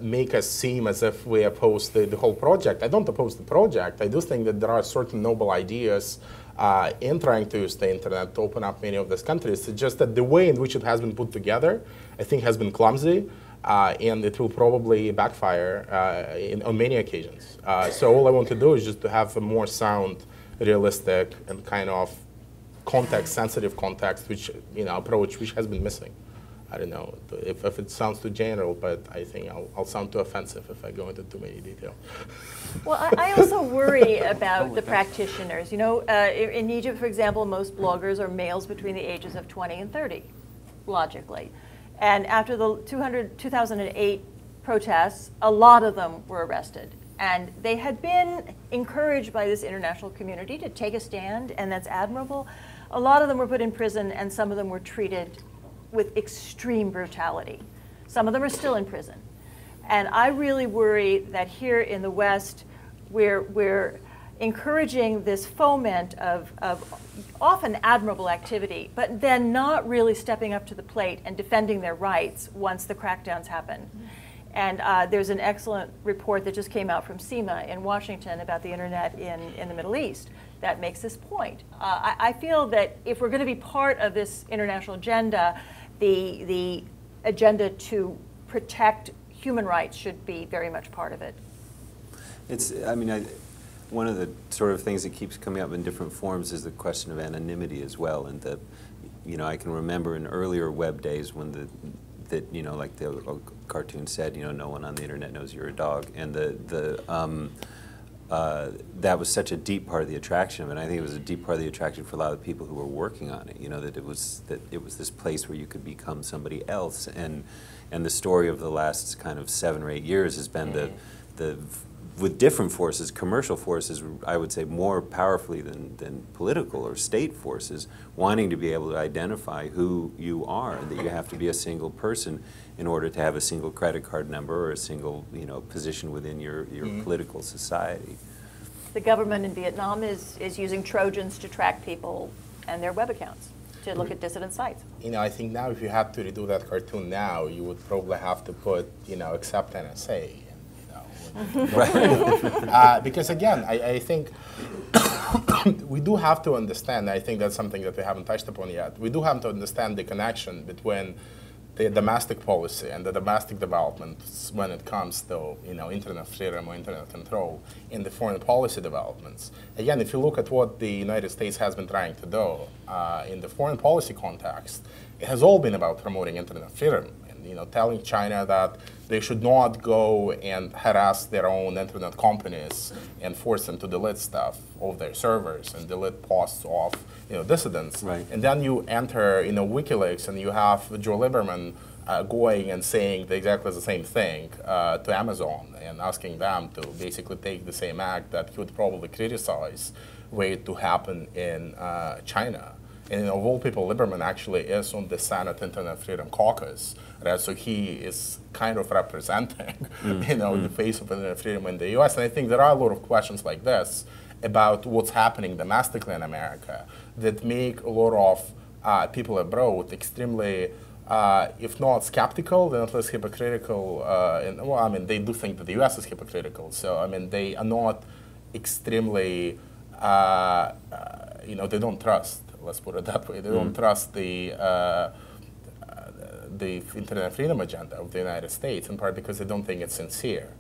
make us seem as if we oppose the whole project. I don't oppose the project. I do think that there are certain noble ideas in trying to use the internet to open up many of these countries. It's just that the way in which it has been put together, I think, has been clumsy, and it will probably backfire on many occasions. So all I want to do is just to have a more sound, realistic, and kind of context, sensitive context, which approach which has been missing. I don't know if it sounds too general, but I think I'll sound too offensive if I go into too many details. Well, I also worry about the practitioners. You know, in Egypt, for example, most bloggers are males between the ages of 20 and 30, logically. And after the 2008 protests, a lot of them were arrested. And they had been encouraged by this international community to take a stand, and that's admirable. A lot of them were put in prison, and some of them were treated with extreme brutality. Some of them are still in prison. And I really worry that here in the West, we're encouraging this foment of often admirable activity, but then not really stepping up to the plate and defending their rights once the crackdowns happen. And there's an excellent report that just came out from SEMA in Washington about the internet in the Middle East that makes this point. I feel that if we're going to be part of this international agenda, the agenda to protect human rights should be very much part of it. One of the sort of things that keeps coming up in different forms is the question of anonymity as well. And I can remember in earlier web days when like the cartoon said, no one on the internet knows you're a dog, and that was such a deep part of the attraction of it. And I think it was a deep part of the attraction for a lot of people who were working on it. That it was this place where you could become somebody else. And the story of the last kind of 7 or 8 years has been the with different forces, commercial forces, I would say more powerfully than political or state forces, wanting to be able to identify who you are, and that you have to be a single person in order to have a single credit card number or a single position within your political society. The government in Vietnam is using Trojans to track people and their web accounts, to look at dissident sites. I think now if you had to redo that cartoon now, you would probably have to put, accept NSA. Because again, I think we do have to understand, I think that's something that we haven't touched upon yet, we do have to understand the connection between the domestic policy and the domestic developments when it comes to internet freedom or internet control in the foreign policy developments. Again, if you look at what the United States has been trying to do in the foreign policy context, it has all been about promoting internet freedom. Telling China that they should not go and harass their own internet companies and force them to delete stuff off their servers and delete posts of dissidents. Right. And then you enter WikiLeaks and you have Joe Lieberman going and saying exactly the same thing to Amazon and asking them to basically take the same act that he would probably criticize were it to happen in China. And of all people, Lieberman actually is on the Senate Internet Freedom Caucus, right? So he is kind of representing, the face of internet freedom in the U.S. And I think there are a lot of questions like this about what's happening domestically in America that make a lot of people abroad extremely, if not skeptical, then at least hypocritical. They do think that the U.S. is hypocritical. So, they are not extremely, they don't trust. Let's put it that way. They don't trust the internet freedom agenda of the United States, in part because they don't think it's sincere.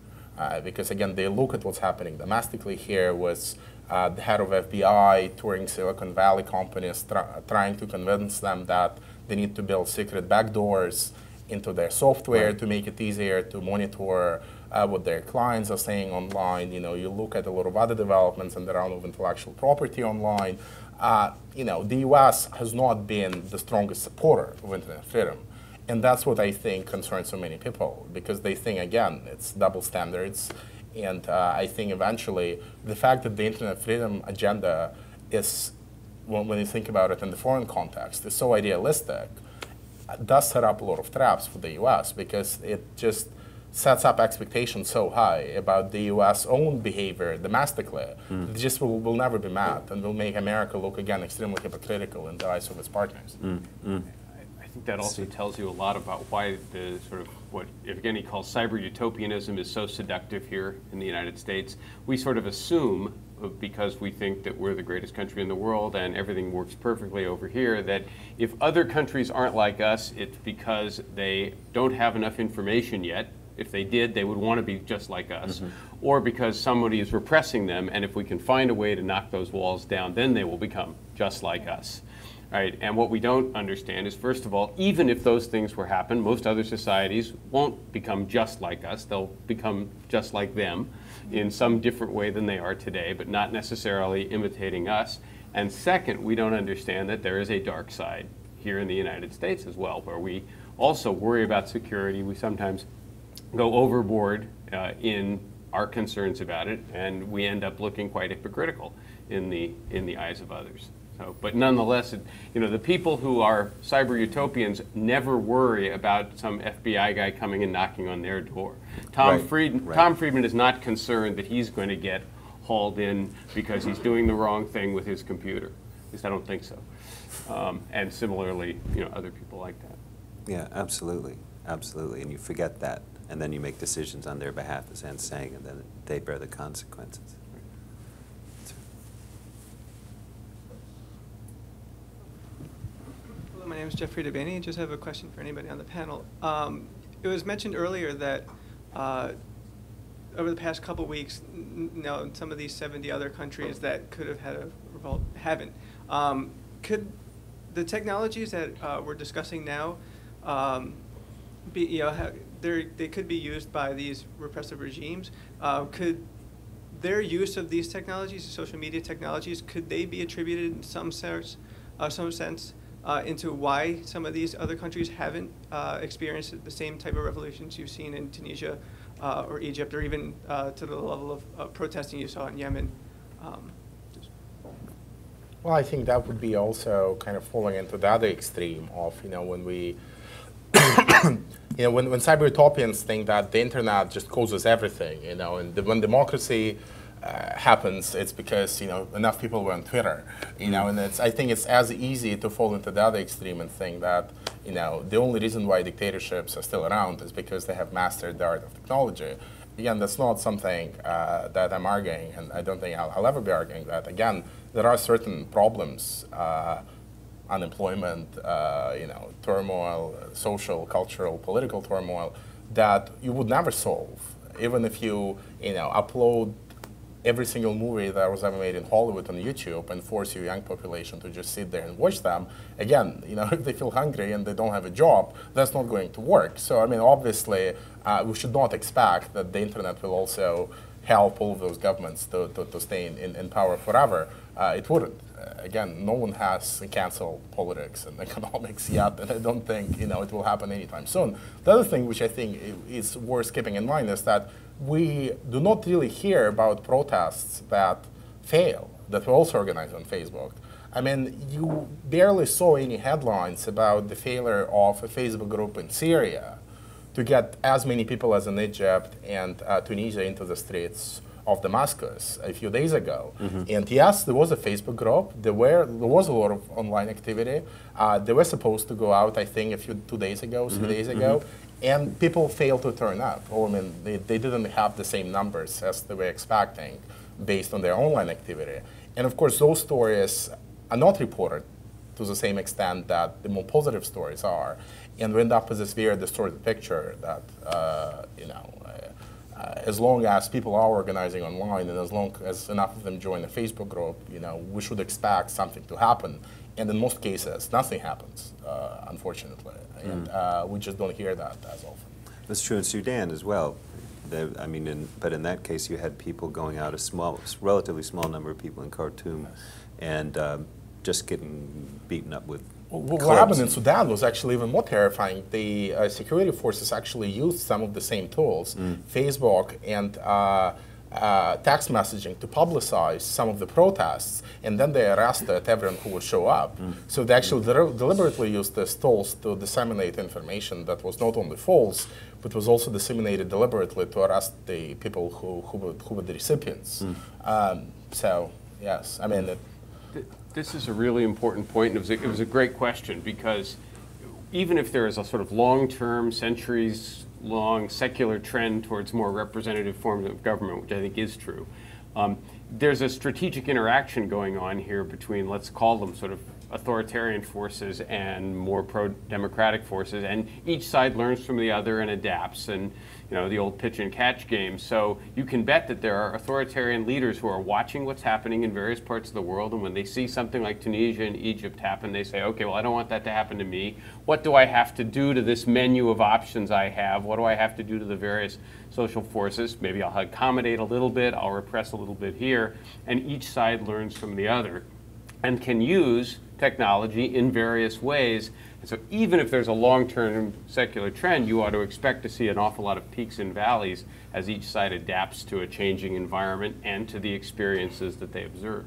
Because again, they look at what's happening domestically here with the head of FBI touring Silicon Valley companies, trying to convince them that they need to build secret backdoors into their software to make it easier to monitor what their clients are saying online. You look at a lot of other developments in the realm of intellectual property online. The U.S. has not been the strongest supporter of internet freedom. And that's what I think concerns so many people, because they think, again, it's double standards. And I think eventually the fact that the internet freedom agenda is, when you think about it in the foreign context, is so idealistic, does set up a lot of traps for the U.S. because it just sets up expectations so high about the U.S. own behavior domestically, it just will never be met and will make America look, again, extremely hypocritical in the eyes of its partners. I think that also tells you a lot about why the sort of what Evgeny calls cyber utopianism is so seductive here in the United States. We sort of assume, because we think that we're the greatest country in the world and everything works perfectly over here, that if other countries aren't like us, it's because they don't have enough information yet. If they did, they would want to be just like us. Or because somebody is repressing them, and if we can find a way to knock those walls down, then they will become just like us. right? And what we don't understand is, first of all, even if those things were happen, most other societies won't become just like us. They'll become just like them in some different way than they are today, but not necessarily imitating us. And second, we don't understand that there is a dark side here in the United States as well, where we also worry about security. We sometimes go overboard in our concerns about it, and we end up looking quite hypocritical in the eyes of others. So, but nonetheless, the people who are cyber utopians never worry about some FBI guy coming and knocking on their door. Tom Friedman is not concerned that he's going to get hauled in because he's doing the wrong thing with his computer. At least I don't think so. And similarly, other people like that. Yeah, absolutely, absolutely. And you forget that, and then you make decisions on their behalf, as Anne's saying, and then they bear the consequences. Hello, my name is Jeffrey Devaney. I just have a question for anybody on the panel. It was mentioned earlier that over the past couple weeks, now some of these 70 other countries that could have had a revolt haven't. Could the technologies that we're discussing now be, they could be used by these repressive regimes? Could their use of these technologies, social media technologies, could they be attributed in some sense into why some of these other countries haven't experienced the same type of revolutions you've seen in Tunisia or Egypt, or even to the level of protesting you saw in Yemen? Well, I think that would be also kind of falling into the other extreme of, when we, when cyber utopians think that the internet just causes everything, and when democracy happens, it's because enough people were on Twitter, and I think it's as easy to fall into the other extreme and think that the only reason why dictatorships are still around is because they have mastered the art of technology. Again, that's not something that I'm arguing, and I don't think I'll ever be arguing that. Again, there are certain problems, unemployment, turmoil, social, cultural, political turmoil, that you would never solve, even if you, upload every single movie that was ever made in Hollywood on YouTube and force your young population to just sit there and watch them. Again, if they feel hungry and they don't have a job, that's not going to work. So, obviously, we should not expect that the internet will also help all of those governments to stay in power forever. It wouldn't. Again, no one has canceled politics and economics yet, and I don't think it will happen anytime soon. The other thing which I think is worth keeping in mind is that we do not really hear about protests that fail, that were also organized on Facebook. You barely saw any headlines about the failure of a Facebook group in Syria to get as many people as in Egypt and Tunisia into the streets of Damascus a few days ago. And yes, there was a Facebook group. There was a lot of online activity. They were supposed to go out, I think, 2 days ago, 3 days ago. And people failed to turn up. They didn't have the same numbers as they were expecting based on their online activity. And of course, those stories are not reported to the same extent that the more positive stories are. And we end up with this very distorted picture that, as long as people are organizing online and as long as enough of them join a Facebook group, we should expect something to happen. And in most cases, nothing happens, unfortunately. And we just don't hear that as often. That's true in Sudan as well. But in that case, you had people going out, relatively small number of people in Khartoum, and just getting beaten up with clubs. What happened in Sudan was actually even more terrifying. The security forces actually used some of the same tools, Facebook and text messaging, to publicize some of the protests, and then they arrested everyone who would show up. So they actually deliberately used these tools to disseminate information that was not only false, but was also disseminated deliberately to arrest the people who were the recipients. So, yes, This is a really important point, and it was a great question, because even if there is a sort of long-term, centuries-long secular trend towards more representative forms of government, which I think is true, there's a strategic interaction going on here between, let's call them sort of authoritarian forces and more pro-democratic forces, and each side learns from the other and adapts. And the old pitch and catch game. So you can bet that there are authoritarian leaders who are watching what's happening in various parts of the world, and when they see something like Tunisia and Egypt happen, they say, okay, well, I don't want that to happen to me. What do I have to do to this menu of options I have? What do I have to do to the various social forces? Maybe I'll accommodate a little bit, I'll repress a little bit here, and each side learns from the other and can use technology in various ways. And so even if there's a long-term secular trend, you ought to expect to see an awful lot of peaks and valleys as each side adapts to a changing environment and to the experiences that they observe.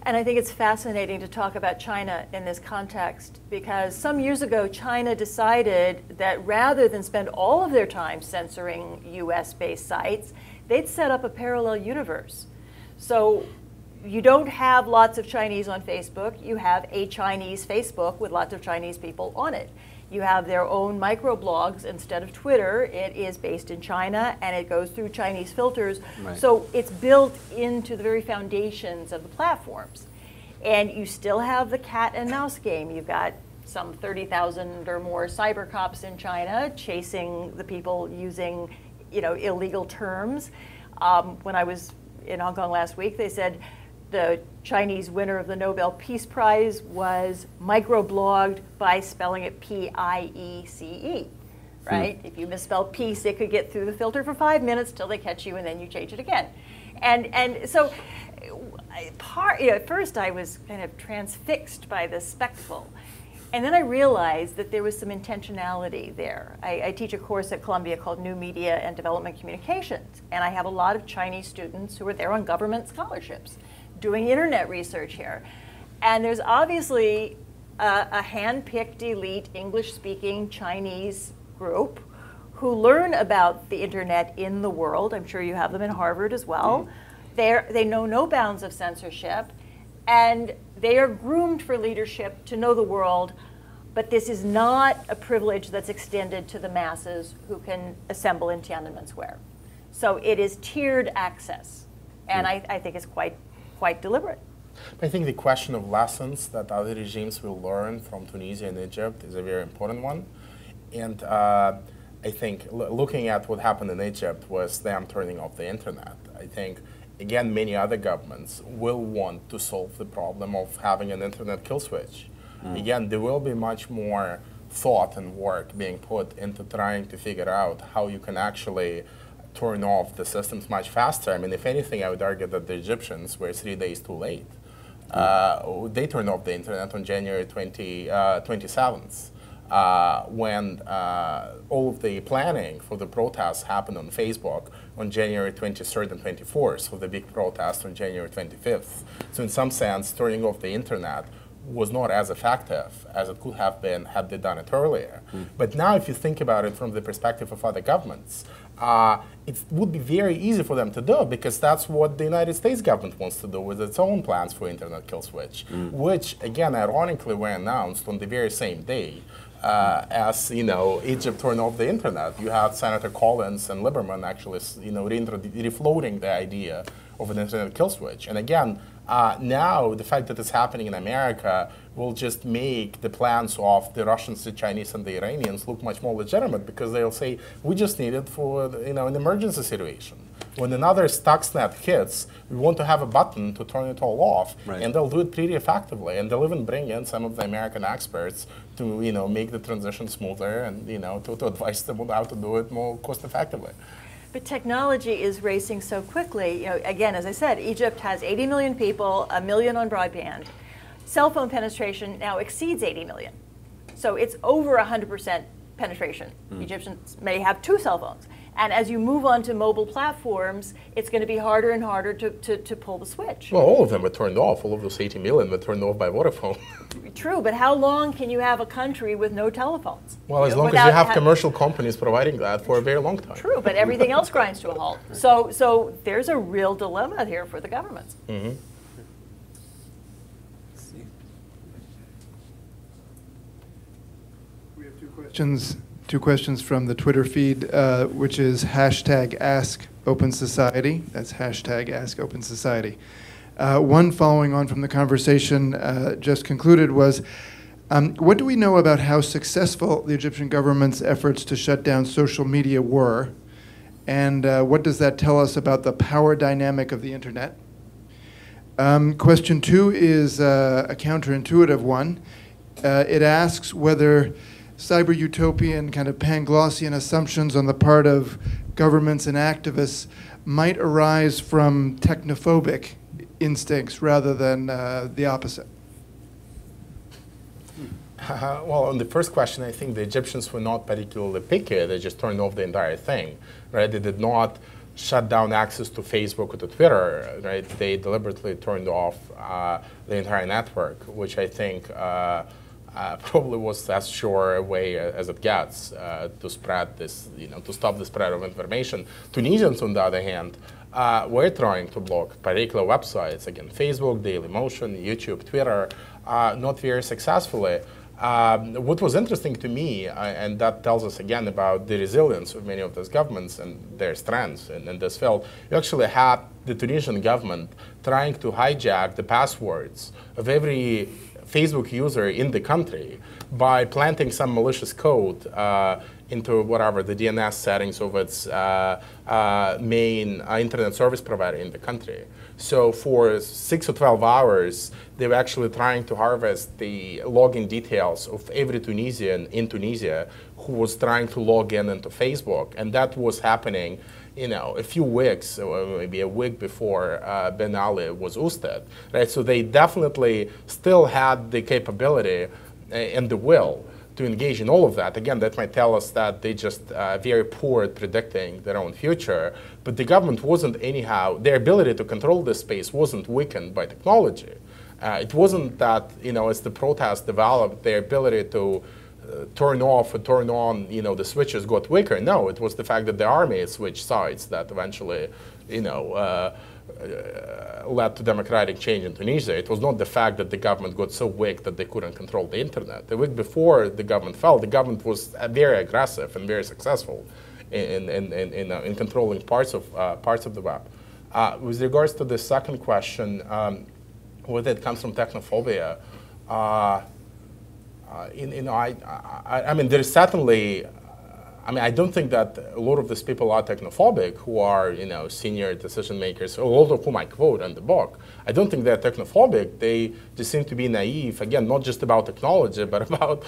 And I think it's fascinating to talk about China in this context, because some years ago, China decided that rather than spend all of their time censoring US-based sites, they'd set up a parallel universe. So you don't have lots of Chinese on Facebook. You have a Chinese Facebook with lots of Chinese people on it. You have their own microblogs instead of Twitter. It is based in China, and it goes through Chinese filters. Right. So it's built into the very foundations of the platforms. And you still have the cat and mouse game. You've got some 30,000 or more cyber cops in China chasing the people using, illegal terms. When I was in Hong Kong last week, they said the Chinese winner of the Nobel Peace Prize was microblogged by spelling it P-I-E-C-E, right? If you misspell peace, it could get through the filter for 5 minutes till they catch you, and then you change it again. And so at first I was kind of transfixed by this spectacle. And then I realized that there was some intentionality there. I teach a course at Columbia called New Media and Development Communications, and I have a lot of Chinese students who are there on government scholarships doing internet research here. And there's obviously a hand-picked elite English-speaking Chinese group who learn about the internet in the world. I'm sure you have them in Harvard as well. They know no bounds of censorship, and they are groomed for leadership to know the world, but this is not a privilege that's extended to the masses who can assemble in Tiananmen Square. So it is tiered access, and I think it's quite deliberate. I think the question of lessons that other regimes will learn from Tunisia and Egypt is a very important one. And I think looking at what happened in Egypt was them turning off the internet. I think, again, many other governments will want to solve the problem of having an internet kill switch. Again, there will be much more thought and work being put into trying to figure out how you can actually turn off the systems much faster. I mean, if anything, I would argue that the Egyptians were 3 days too late. They turned off the internet on January 27th, when all of the planning for the protests happened on Facebook on January 23rd and 24th, for the big protest on January 25th. So in some sense, turning off the internet was not as effective as it could have been had they done it earlier. But now if you think about it from the perspective of other governments, it would be very easy for them to do, because that's what the United States government wants to do with its own plans for internet kill switch, which, again, ironically were announced on the very same day as Egypt turned off the internet. You had Senator Collins and Lieberman actually refloating the idea of an internet kill switch. And again, now the fact that it's happening in America will just make the plans of the Russians, the Chinese, and the Iranians look much more legitimate, because they'll say, we just need it for an emergency situation. When another Stuxnet hits, we want to have a button to turn it all off, and they'll do it pretty effectively. And they'll even bring in some of the American experts to make the transition smoother and to advise them on how to do it more cost effectively. But technology is racing so quickly. Again, as I said, Egypt has 80 million people, 1 million on broadband. Cell phone penetration now exceeds 80 million. So it's over 100% penetration. Egyptians may have 2 cell phones. And as you move on to mobile platforms, it's going to be harder and harder to pull the switch. Well, all of them were turned off. All of those 80 million were turned off by Vodafone. True, but how long can you have a country with no telephones? Well, as long as you have commercial companies providing that for a very long time. True, but everything else grinds to a halt. So there's a real dilemma here for the governments. We have two questions from the Twitter feed, which is #AskOpenSociety. That's #AskOpenSociety. One following on from the conversation just concluded was, what do we know about how successful the Egyptian government's efforts to shut down social media were, And what does that tell us about the power dynamic of the internet? Question 2 is a counterintuitive one. It asks whether cyber-utopian kind of Panglossian assumptions on the part of governments and activists might arise from technophobic instincts rather than the opposite. Well, on the first question, I think the Egyptians were not particularly picky. They just turned off the entire thing, right? They did not shut down access to Facebook or to Twitter, right? They deliberately turned off the entire network, which I think probably was as sure a way as it gets to spread this, to stop the spread of information. Tunisians, on the other hand, were trying to block particular websites, again, Facebook, Dailymotion, YouTube, Twitter, not very successfully. What was interesting to me, and that tells us again about the resilience of many of those governments and their strengths in this field, you actually had the Tunisian government trying to hijack the passwords of every Facebook user in the country by planting some malicious code into whatever the DNS settings of its main internet service provider in the country. So for 6 or 12 hours, they were actually trying to harvest the login details of every Tunisian in Tunisia who was trying to log in into Facebook. And that was happening, a few weeks, or maybe a week before Ben Ali was ousted, right? So they definitely still had the capability and the will to engage in all of that. Again, that might tell us that they just very poor at predicting their own future, but the government wasn't anyhow, their ability to control this space wasn't weakened by technology. It wasn't that, as the protests developed, their ability to turn off or turn on, the switches got weaker. No, it was the fact that the army switched sides that eventually, led to democratic change in Tunisia. It was not the fact that the government got so weak that they couldn't control the internet. The week before the government fell, the government was very aggressive and very successful in controlling parts of the web. With regards to the second question, whether it comes from technophobia, I mean, there is certainly. I don't think that a lot of these people are technophobic who are, senior decision makers, a lot of whom I quote in the book. I don't think they're technophobic. They just seem to be naive, again, not just about technology, but about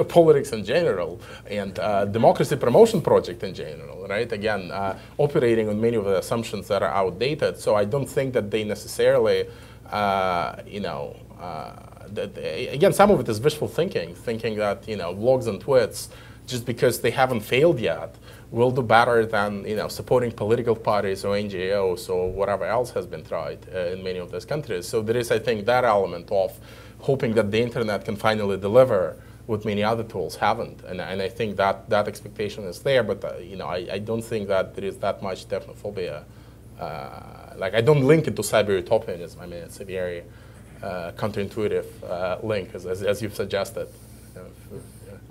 politics in general and democracy promotion project in general, right? Again, operating on many of the assumptions that are outdated. So I don't think that they necessarily, again, some of it is wishful thinking that, blogs and tweets, just because they haven't failed yet, will do better than supporting political parties or NGOs or whatever else has been tried in many of those countries. So there is, I think, that element of hoping that the internet can finally deliver what many other tools haven't, and I think that expectation is there. But I don't think that there is that much technophobia. Like I don't link it to cyber-utopianism. I mean, it's a very counterintuitive link, as you've suggested.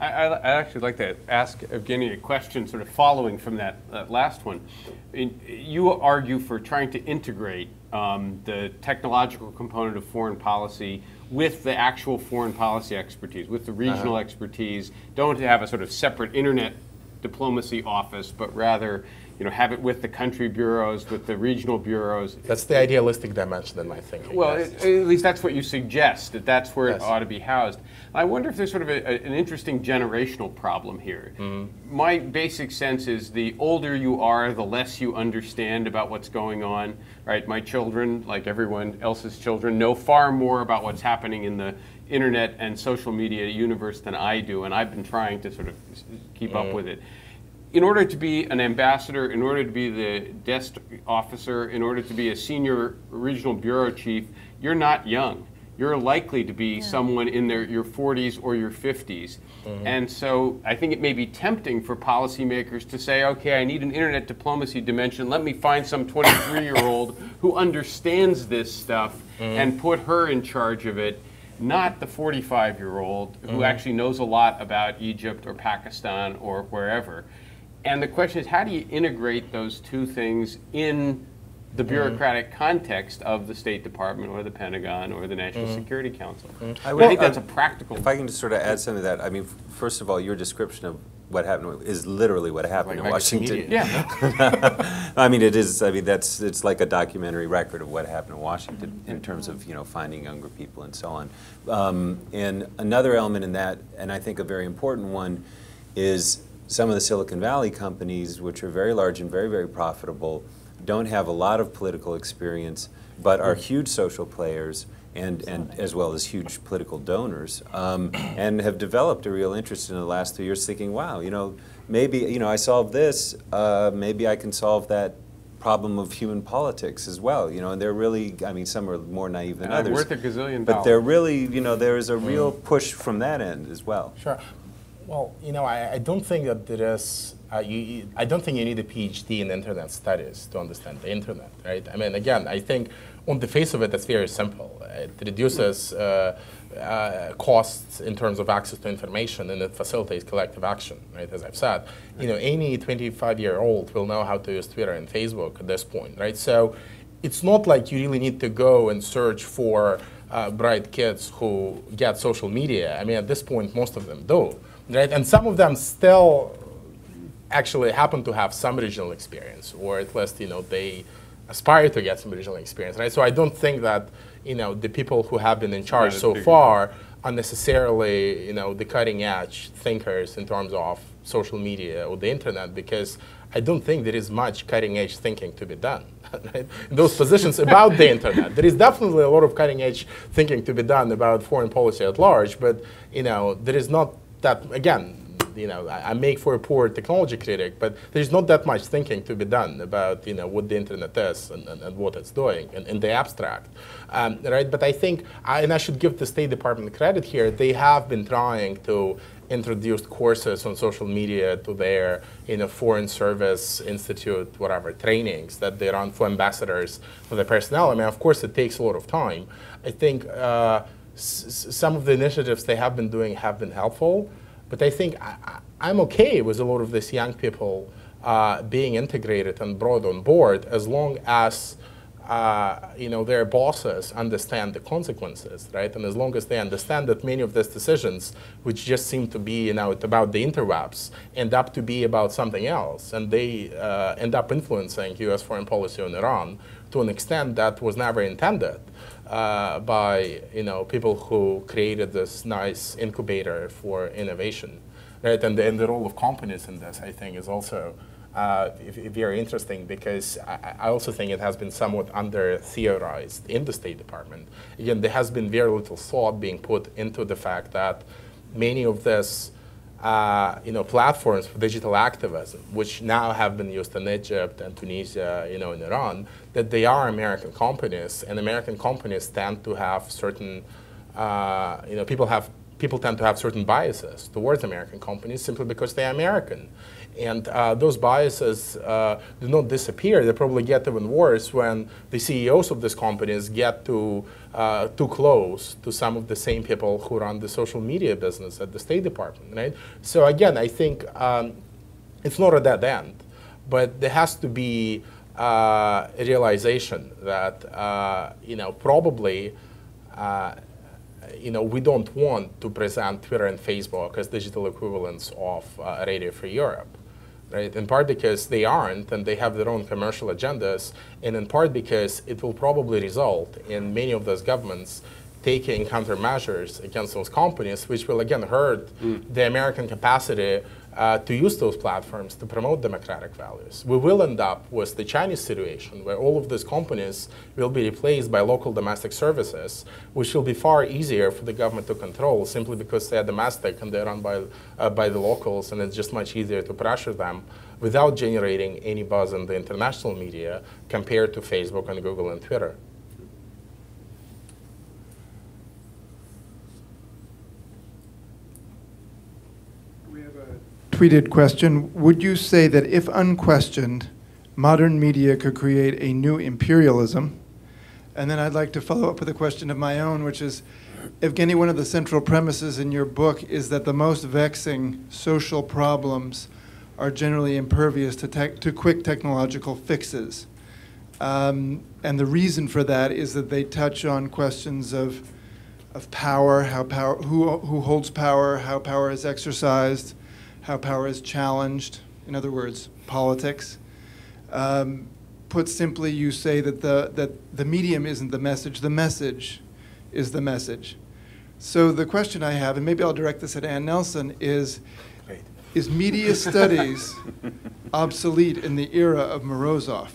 I'd actually like to ask Evgeny a question sort of following from that last one. You argue for trying to integrate the technological component of foreign policy with the actual foreign policy expertise, with the regional expertise. Don't have a sort of separate internet diplomacy office, but rather have it with the country bureaus, with the regional bureaus. That's the idealistic dimension in my thinking. Well, at least that's what you suggest, that's where it ought to be housed. I wonder if there's sort of an interesting generational problem here. My basic sense is the older you are, the less you understand about what's going on, right? My children, like everyone else's children, know far more about what's happening in the internet and social media universe than I do, and I've been trying to sort of keep up with it. In order to be an ambassador, in order to be the desk officer, in order to be a senior regional bureau chief, you're not young. You're likely to be someone in your 40s or your 50s. And so I think it may be tempting for policymakers to say, okay, I need an internet diplomacy dimension. Let me find some 23-year-old who understands this stuff and put her in charge of it, not the 45-year-old who actually knows a lot about Egypt or Pakistan or wherever. And the question is, how do you integrate those two things in the bureaucratic context of the State Department or the Pentagon or the National Security Council? I think that's a practical. If I can just sort of add something to that, I mean, first of all, your description what happened is literally what happened in Washington. Media. Yeah. I mean, it is. I mean, it's like a documentary record of what happened in Washington in terms of finding younger people and so on. And another element in that, and I think a very important one, is some of the Silicon Valley companies, which are very large and very, very profitable, don't have a lot of political experience, but are huge social players and as well as huge political donors, and have developed a real interest in the last 3 years, thinking, wow, maybe I solved this, maybe I can solve that problem of human politics as well, and they're really, I mean, some are more naive than others. Worth $1 gazillion. But they're really, there is a real push from that end as well. Sure. Well, I don't think that there is, I don't think you need a PhD in internet studies to understand the internet, right? I mean, again, I think on the face of it, it's very simple. It reduces costs in terms of access to information, and it facilitates collective action, right? As I've said, any 25-year-old will know how to use Twitter and Facebook at this point, right? So it's not like you really need to go and search for bright kids who get social media. I mean, at this point, most of them do, right? And some of them still actually happen to have some regional experience, or at least, they aspire to get some regional experience, right? So I don't think that, the people who have been in charge so far are necessarily, the cutting edge thinkers in terms of social media or the internet, because I don't think there is much cutting edge thinking to be done, right? In those positions about the internet. There is definitely a lot of cutting edge thinking to be done about foreign policy at large, but, there is not that, again, I make for a poor technology critic, but there's not that much thinking to be done about, what the internet is and what it's doing in the abstract, right? But I think, and I should give the State Department credit here, they have been trying to introduce courses on social media to their, Foreign Service Institute, whatever, trainings that they run for ambassadors, for the personnel. I mean, of course, it takes a lot of time. I think some of the initiatives they have been doing have been helpful. But I think I'm okay with a lot of these young people being integrated and brought on board, as long as their bosses understand the consequences, right? And as long as they understand that many of these decisions, which just seem to be about the interwebs, end up to be about something else, and they end up influencing U.S. foreign policy on Iran to an extent that was never intended. By people who created this nice incubator for innovation, right? And the role of companies in this, I think, is also very interesting, because I also think it has been somewhat under-theorized in the State Department. Again, there has been very little thought being put into the fact that many of these platforms for digital activism, which now have been used in Egypt and Tunisia, in Iran, that they are American companies, and American companies tend to have certain, people tend to have certain biases towards American companies simply because they are American. And those biases do not disappear. They probably get even worse when the CEOs of these companies get too close to some of the same people who run the social media business at the State Department, right? So again, I think it's not a dead end, but there has to be a realization that probably we don't want to present Twitter and Facebook as digital equivalents of Radio Free Europe, right? In part because they aren't, and they have their own commercial agendas, and in part because it will probably result in many of those governments taking countermeasures against those companies, which will again hurt the American capacity to use those platforms to promote democratic values. We will end up with the Chinese situation, where all of these companies will be replaced by local domestic services, which will be far easier for the government to control, simply because they are domestic and they're run by the locals, and it's just much easier to pressure them without generating any buzz in the international media compared to Facebook and Google and Twitter. Tweeted question: would you say that if unquestioned, modern media could create a new imperialism? And then I'd like to follow up with a question of my own, which is, Evgeny, one of the central premises in your book is that the most vexing social problems are generally impervious to quick technological fixes. And the reason for that is that they touch on questions of power, who holds power, how power is exercised, how power is challenged, in other words, politics. Put simply, you say that the medium isn't the message is the message. So the question I have, and maybe I'll direct this at Ann Nelson, is media studies obsolete in the era of Morozov?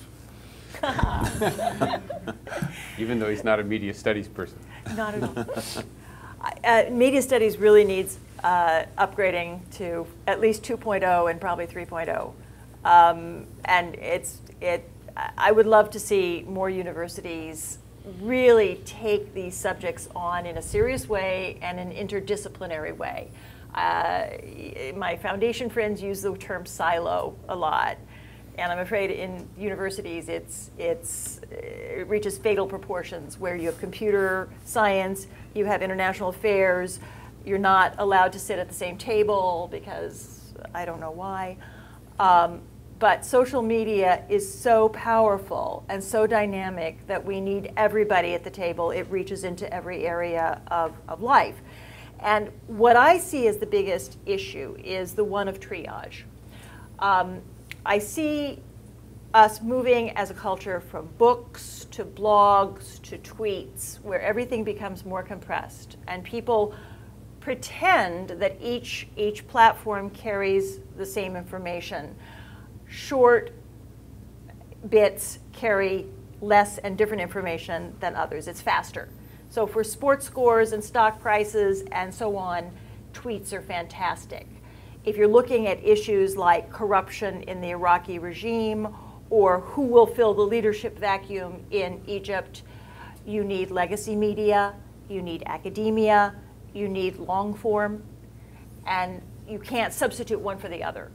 Even though he's not a media studies person. Not at all. Media studies really needs upgrading to at least 2.0 and probably 3.0. And I would love to see more universities really take these subjects on in a serious way and an interdisciplinary way. My foundation friends use the term silo a lot. And I'm afraid in universities it reaches fatal proportions where you have computer science, you have international affairs, you're not allowed to sit at the same table because I don't know why. But social media is so powerful and so dynamic that we need everybody at the table. It reaches into every area of life. And what I see as the biggest issue is the one of triage. I see us moving as a culture from books to blogs to tweets, where everything becomes more compressed, and people pretend that each platform carries the same information. Short bits carry less and different information than others. It's faster. So for sports scores and stock prices and so on, tweets are fantastic. If you're looking at issues like corruption in the Iraqi regime or who will fill the leadership vacuum in Egypt, you need legacy media, you need academia, you need long form, and you can't substitute one for the other.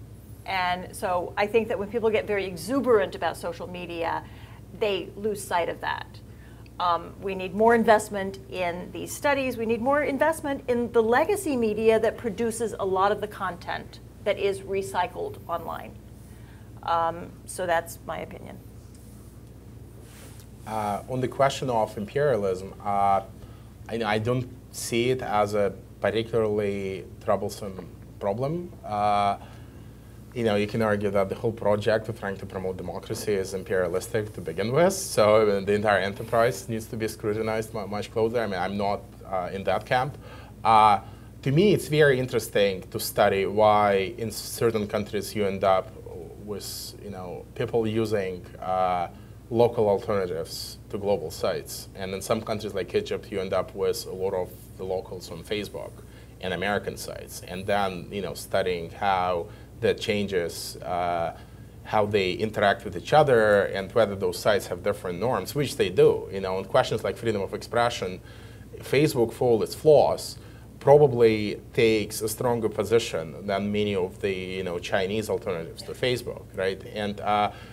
And so I think that when people get very exuberant about social media, they lose sight of that. We need more investment in these studies. We need more investment in the legacy media that produces a lot of the content that is recycled online. So that's my opinion. On the question of imperialism, I don't see it as a particularly troublesome problem. You can argue that the whole project of trying to promote democracy is imperialistic to begin with, so the entire enterprise needs to be scrutinized much closer. I mean, I'm not in that camp. To me, it's very interesting to study why in certain countries you end up with people using local alternatives to global sites. And in some countries like Egypt, you end up with a lot of the locals on Facebook and American sites. And then studying how that changes how they interact with each other and whether those sites have different norms, which they do. On questions like freedom of expression, Facebook, for all its flaws, probably takes a stronger position than many of the Chinese alternatives to Facebook, right? And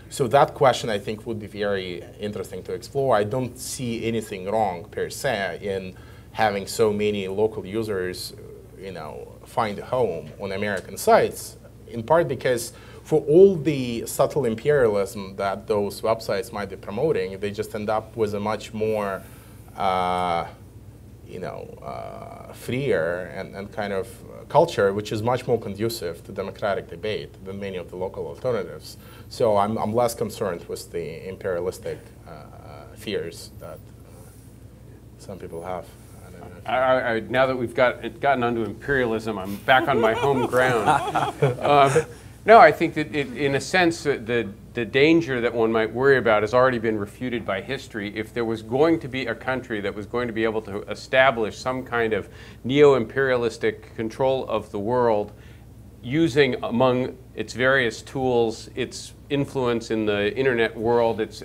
so that question, I think, would be very interesting to explore. I don't see anything wrong per se in having so many local users, find a home on American sites. In part because for all the subtle imperialism that those websites might be promoting, they just end up with a much more, freer and kind of culture, which is much more conducive to democratic debate than many of the local alternatives. So I'm less concerned with the imperialistic fears that some people have. Now that we've gotten onto imperialism, I'm back on my home ground. No, I think that in a sense, the danger that one might worry about has already been refuted by history. If there was going to be a country that was going to be able to establish some kind of neo-imperialistic control of the world, using among its various tools, its influence in the internet world, its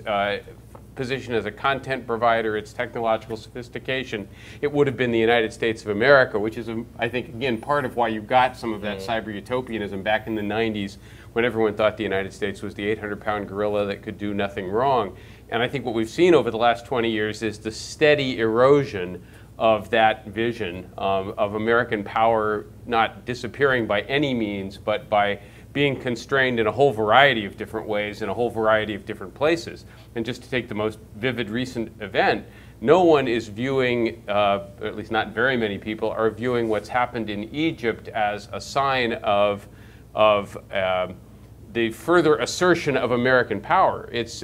position as a content provider, its technological sophistication, it would have been the United States of America, which is, I think, again, part of why you got some of that cyber utopianism back in the 90s when everyone thought the United States was the 800-pound gorilla that could do nothing wrong. And I think what we've seen over the last 20 years is the steady erosion of that vision of American power not disappearing by any means, but by being constrained in a whole variety of different ways in a whole variety of different places. And just to take the most vivid recent event, no one is viewing, or at least not very many people, are viewing what's happened in Egypt as a sign of of the further assertion of American power. It's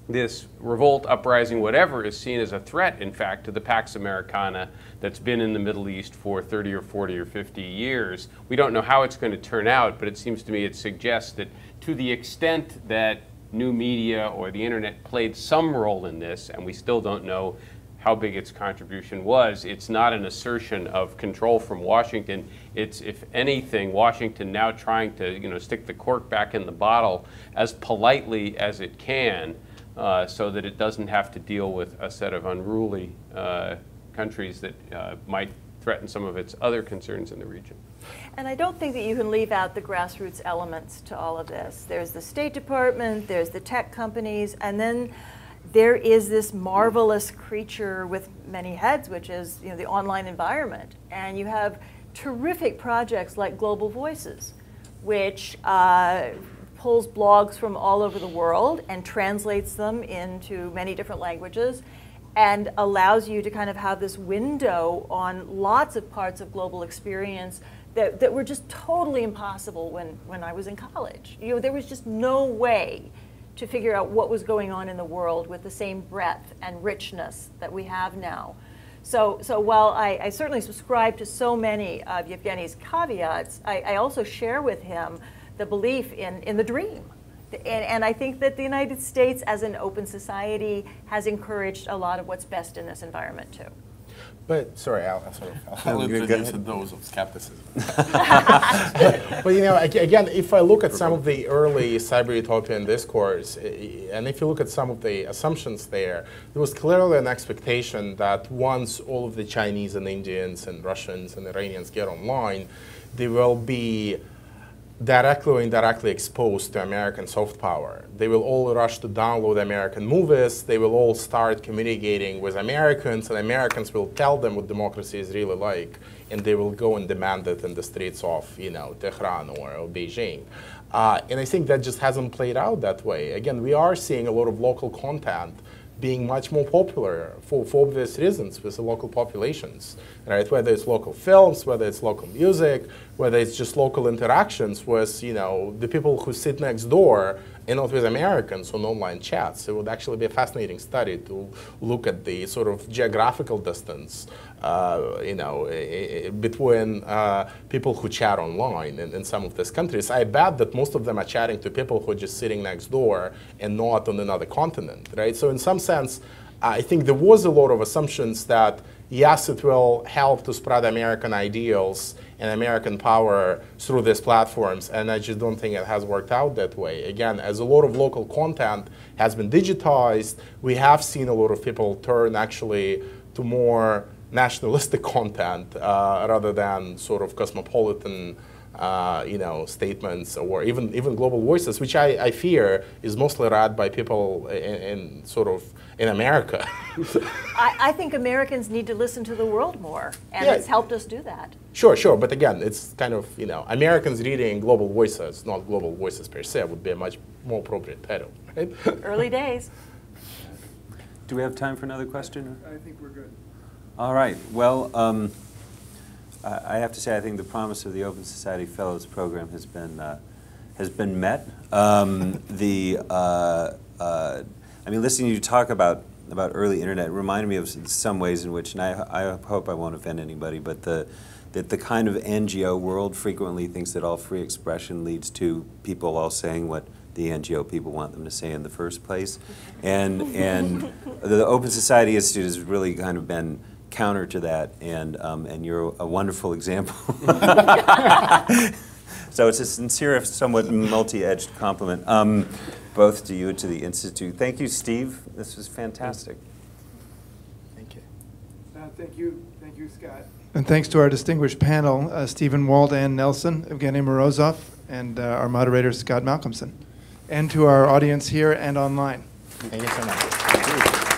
this revolt, uprising, whatever, is seen as a threat, in fact, to the Pax Americana that's been in the Middle East for 30 or 40 or 50 years. We don't know how it's going to turn out, but it seems to me it suggests that to the extent that new media or the internet played some role in this, and we still don't know how big its contribution was, it's not an assertion of control from Washington. It's, if anything, Washington now trying to stick the cork back in the bottle as politely as it can, so that it doesn't have to deal with a set of unruly countries that might threaten some of its other concerns in the region. And I don't think that you can leave out the grassroots elements to all of this. There's the State Department, there's the tech companies, and then there is this marvelous creature with many heads, which is the online environment. And you have terrific projects like Global Voices, which pulls blogs from all over the world and translates them into many different languages and allows you to kind of have this window on lots of parts of global experience that were just totally impossible when I was in college. There was just no way to figure out what was going on in the world with the same breadth and richness that we have now. So while I certainly subscribe to so many of Evgeny's caveats, I also share with him the belief in the dream. And I think that the United States, as an open society, has encouraged a lot of what's best in this environment, too. But, sorry, I'll introduce a dose of skepticism. But, again, if I look at some of the early cyber-utopian discourse, and if you look at some of the assumptions there was clearly an expectation that once all of the Chinese and Indians and Russians and Iranians get online, they will be directly or indirectly exposed to American soft power. They will all rush to download American movies. They will all start communicating with Americans, and Americans will tell them what democracy is really like, and they will go and demand it in the streets of, Tehran or Beijing. And I think that just hasn't played out that way. Again, we are seeing a lot of local content being much more popular for obvious reasons with the local populations, right? Whether it's local films, whether it's local music, whether it's just local interactions with, the people who sit next door and not with Americans on online chats. It would actually be a fascinating study to look at the sort of geographical distance, between people who chat online in some of these countries. I bet that most of them are chatting to people who are just sitting next door and not on another continent, right? So in some sense, I think there was a lot of assumptions that, yes, it will help to spread American ideals and American power through these platforms, and I just don't think it has worked out that way. Again, as a lot of local content has been digitized, we have seen a lot of people turn actually to more nationalistic content rather than sort of cosmopolitan statements or even Global Voices, which I fear is mostly read by people in America. I think Americans need to listen to the world more, and it's helped us do that. Sure, but again, it's kind of, Americans reading Global Voices, not Global Voices per se, would be a much more appropriate title, right? Early days. Do we have time for another question? I think we're good. All right. Well, I have to say, I think the promise of the Open Society Fellows Program has been met. Listening to you talk about early internet reminded me of some ways in which, and I hope I won't offend anybody, but that the kind of NGO world frequently thinks that all free expression leads to people all saying what the NGO people want them to say in the first place, and the Open Society Institute has really kind of been counter to that, and you're a wonderful example. So it's a sincere, somewhat multi-edged compliment, both to you and to the Institute. Thank you, Steve. This was fantastic. Thank you. Thank you, Scott. And thanks to our distinguished panel, Stephen, Walt, Ann Nelson, Evgeny Morozov, and our moderator, Scott Malcomson, and to our audience here and online. Thank you so much. Thank you.